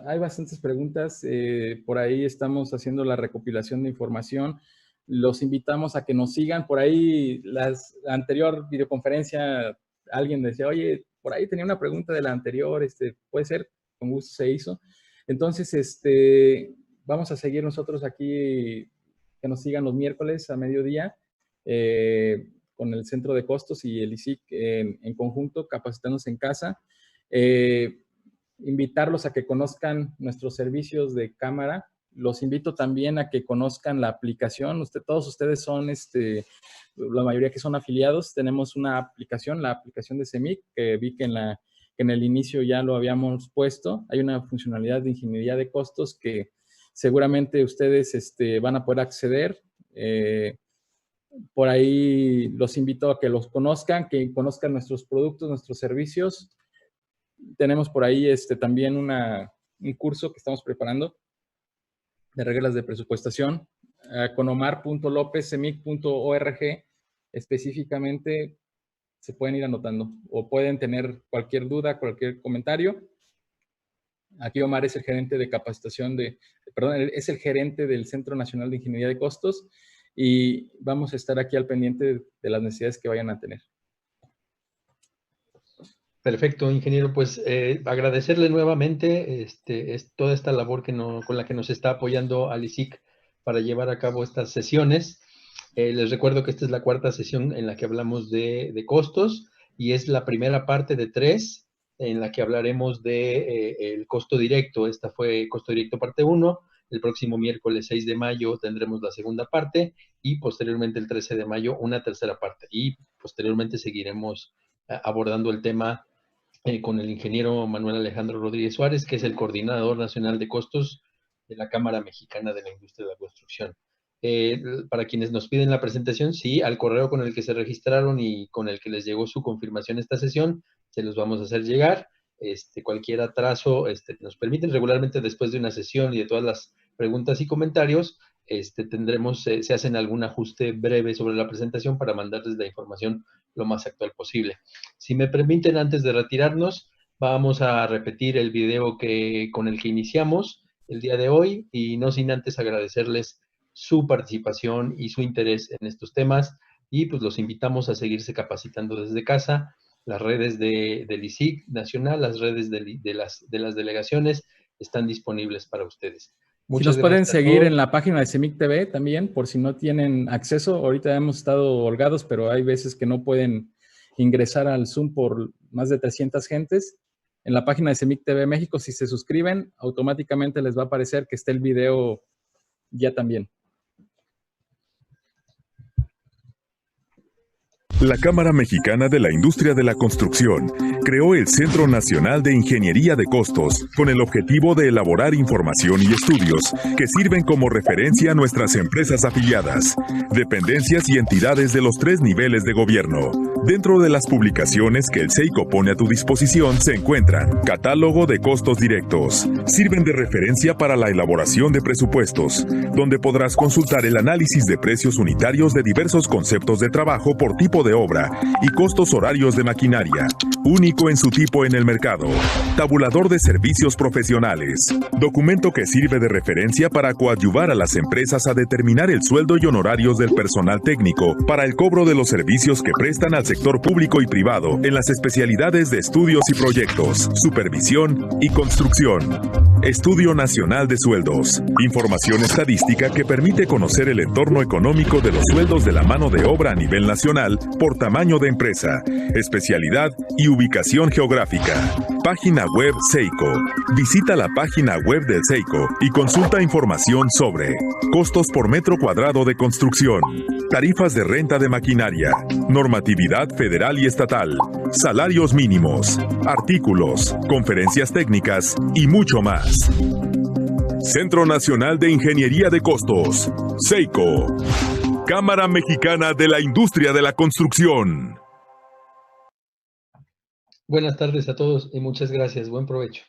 hay bastantes preguntas. Por ahí estamos haciendo la recopilación de información. Los invitamos a que nos sigan. Por ahí, la anterior videoconferencia, alguien decía, oye, por ahí tenía una pregunta de la anterior, puede ser, con gusto se hizo. Entonces, vamos a seguir nosotros aquí, que nos sigan los miércoles a mediodía. Con el Centro de Costos y el ISIC en conjunto, capacitándose en casa. Invitarlos a que conozcan nuestros servicios de cámara. Los invito también a que conozcan la aplicación. Todos ustedes son, la mayoría que son afiliados, tenemos una aplicación, la aplicación de CEMIC, que vi que en el inicio ya lo habíamos puesto. Hay una funcionalidad de ingeniería de costos que seguramente ustedes van a poder acceder. Por ahí los invito a que los conozcan, que conozcan nuestros productos, nuestros servicios. Tenemos por ahí también un curso que estamos preparando de reglas de presupuestación con omar.lopez.cemic.org. Específicamente se pueden ir anotando o pueden tener cualquier duda, cualquier comentario. Aquí Omar es el gerente de capacitación es el gerente del Centro Nacional de Ingeniería de Costos y vamos a estar aquí al pendiente de las necesidades que vayan a tener. Perfecto, ingeniero. Pues agradecerle nuevamente toda esta labor con la que nos está apoyando ALICIC para llevar a cabo estas sesiones. Les recuerdo que esta es la cuarta sesión en la que hablamos de costos y es la primera parte de 3 en la que hablaremos de el costo directo. Esta fue costo directo parte 1. El próximo miércoles 6 de mayo tendremos la segunda parte y posteriormente el 13 de mayo una tercera parte. Y posteriormente seguiremos abordando el tema con el ingeniero Manuel Alejandro Rodríguez Suárez, que es el coordinador nacional de costos de la Cámara Mexicana de la Industria de la Construcción. Para quienes nos piden la presentación, sí, al correo con el que se registraron y con el que les llegó su confirmación esta sesión, se los vamos a hacer llegar. Cualquier atraso nos permiten regularmente después de una sesión y de todas las preguntas y comentarios, se hacen algún ajuste breve sobre la presentación para mandarles la información lo más actual posible. Si me permiten, antes de retirarnos, vamos a repetir el video con el que iniciamos el día de hoy y no sin antes agradecerles su participación y su interés en estos temas y pues los invitamos a seguirse capacitando desde casa. Las redes del ICIC nacional, las redes de las delegaciones están disponibles para ustedes. Si nos pueden seguir en la página de CEMIC TV también, por si no tienen acceso. Ahorita hemos estado holgados, pero hay veces que no pueden ingresar al Zoom por más de 300 gentes. En la página de CEMIC TV México, si se suscriben, automáticamente les va a aparecer que está el video ya también. La Cámara Mexicana de la Industria de la Construcción creó el Centro Nacional de Ingeniería de Costos con el objetivo de elaborar información y estudios que sirven como referencia a nuestras empresas afiliadas, dependencias y entidades de los 3 niveles de gobierno. Dentro de las publicaciones que el CEICO pone a tu disposición se encuentran Catálogo de Costos Directos. Sirven de referencia para la elaboración de presupuestos, donde podrás consultar el análisis de precios unitarios de diversos conceptos de trabajo por tipo de obra y costos horarios de maquinaria, único en su tipo en el mercado. Tabulador de servicios profesionales, documento que sirve de referencia para coadyuvar a las empresas a determinar el sueldo y honorarios del personal técnico para el cobro de los servicios que prestan al sector público y privado en las especialidades de estudios y proyectos, supervisión y construcción. Estudio Nacional de Sueldos, información estadística que permite conocer el entorno económico de los sueldos de la mano de obra a nivel nacional por tamaño de empresa, especialidad y ubicación geográfica. Página web CEICO. Visita la página web del CEICO y consulta información sobre costos por metro cuadrado de construcción, tarifas de renta de maquinaria, normatividad federal y estatal, salarios mínimos, artículos, conferencias técnicas y mucho más. Centro Nacional de Ingeniería de Costos, CEICO. Cámara Mexicana de la Industria de la Construcción. Buenas tardes a todos y muchas gracias. Buen provecho.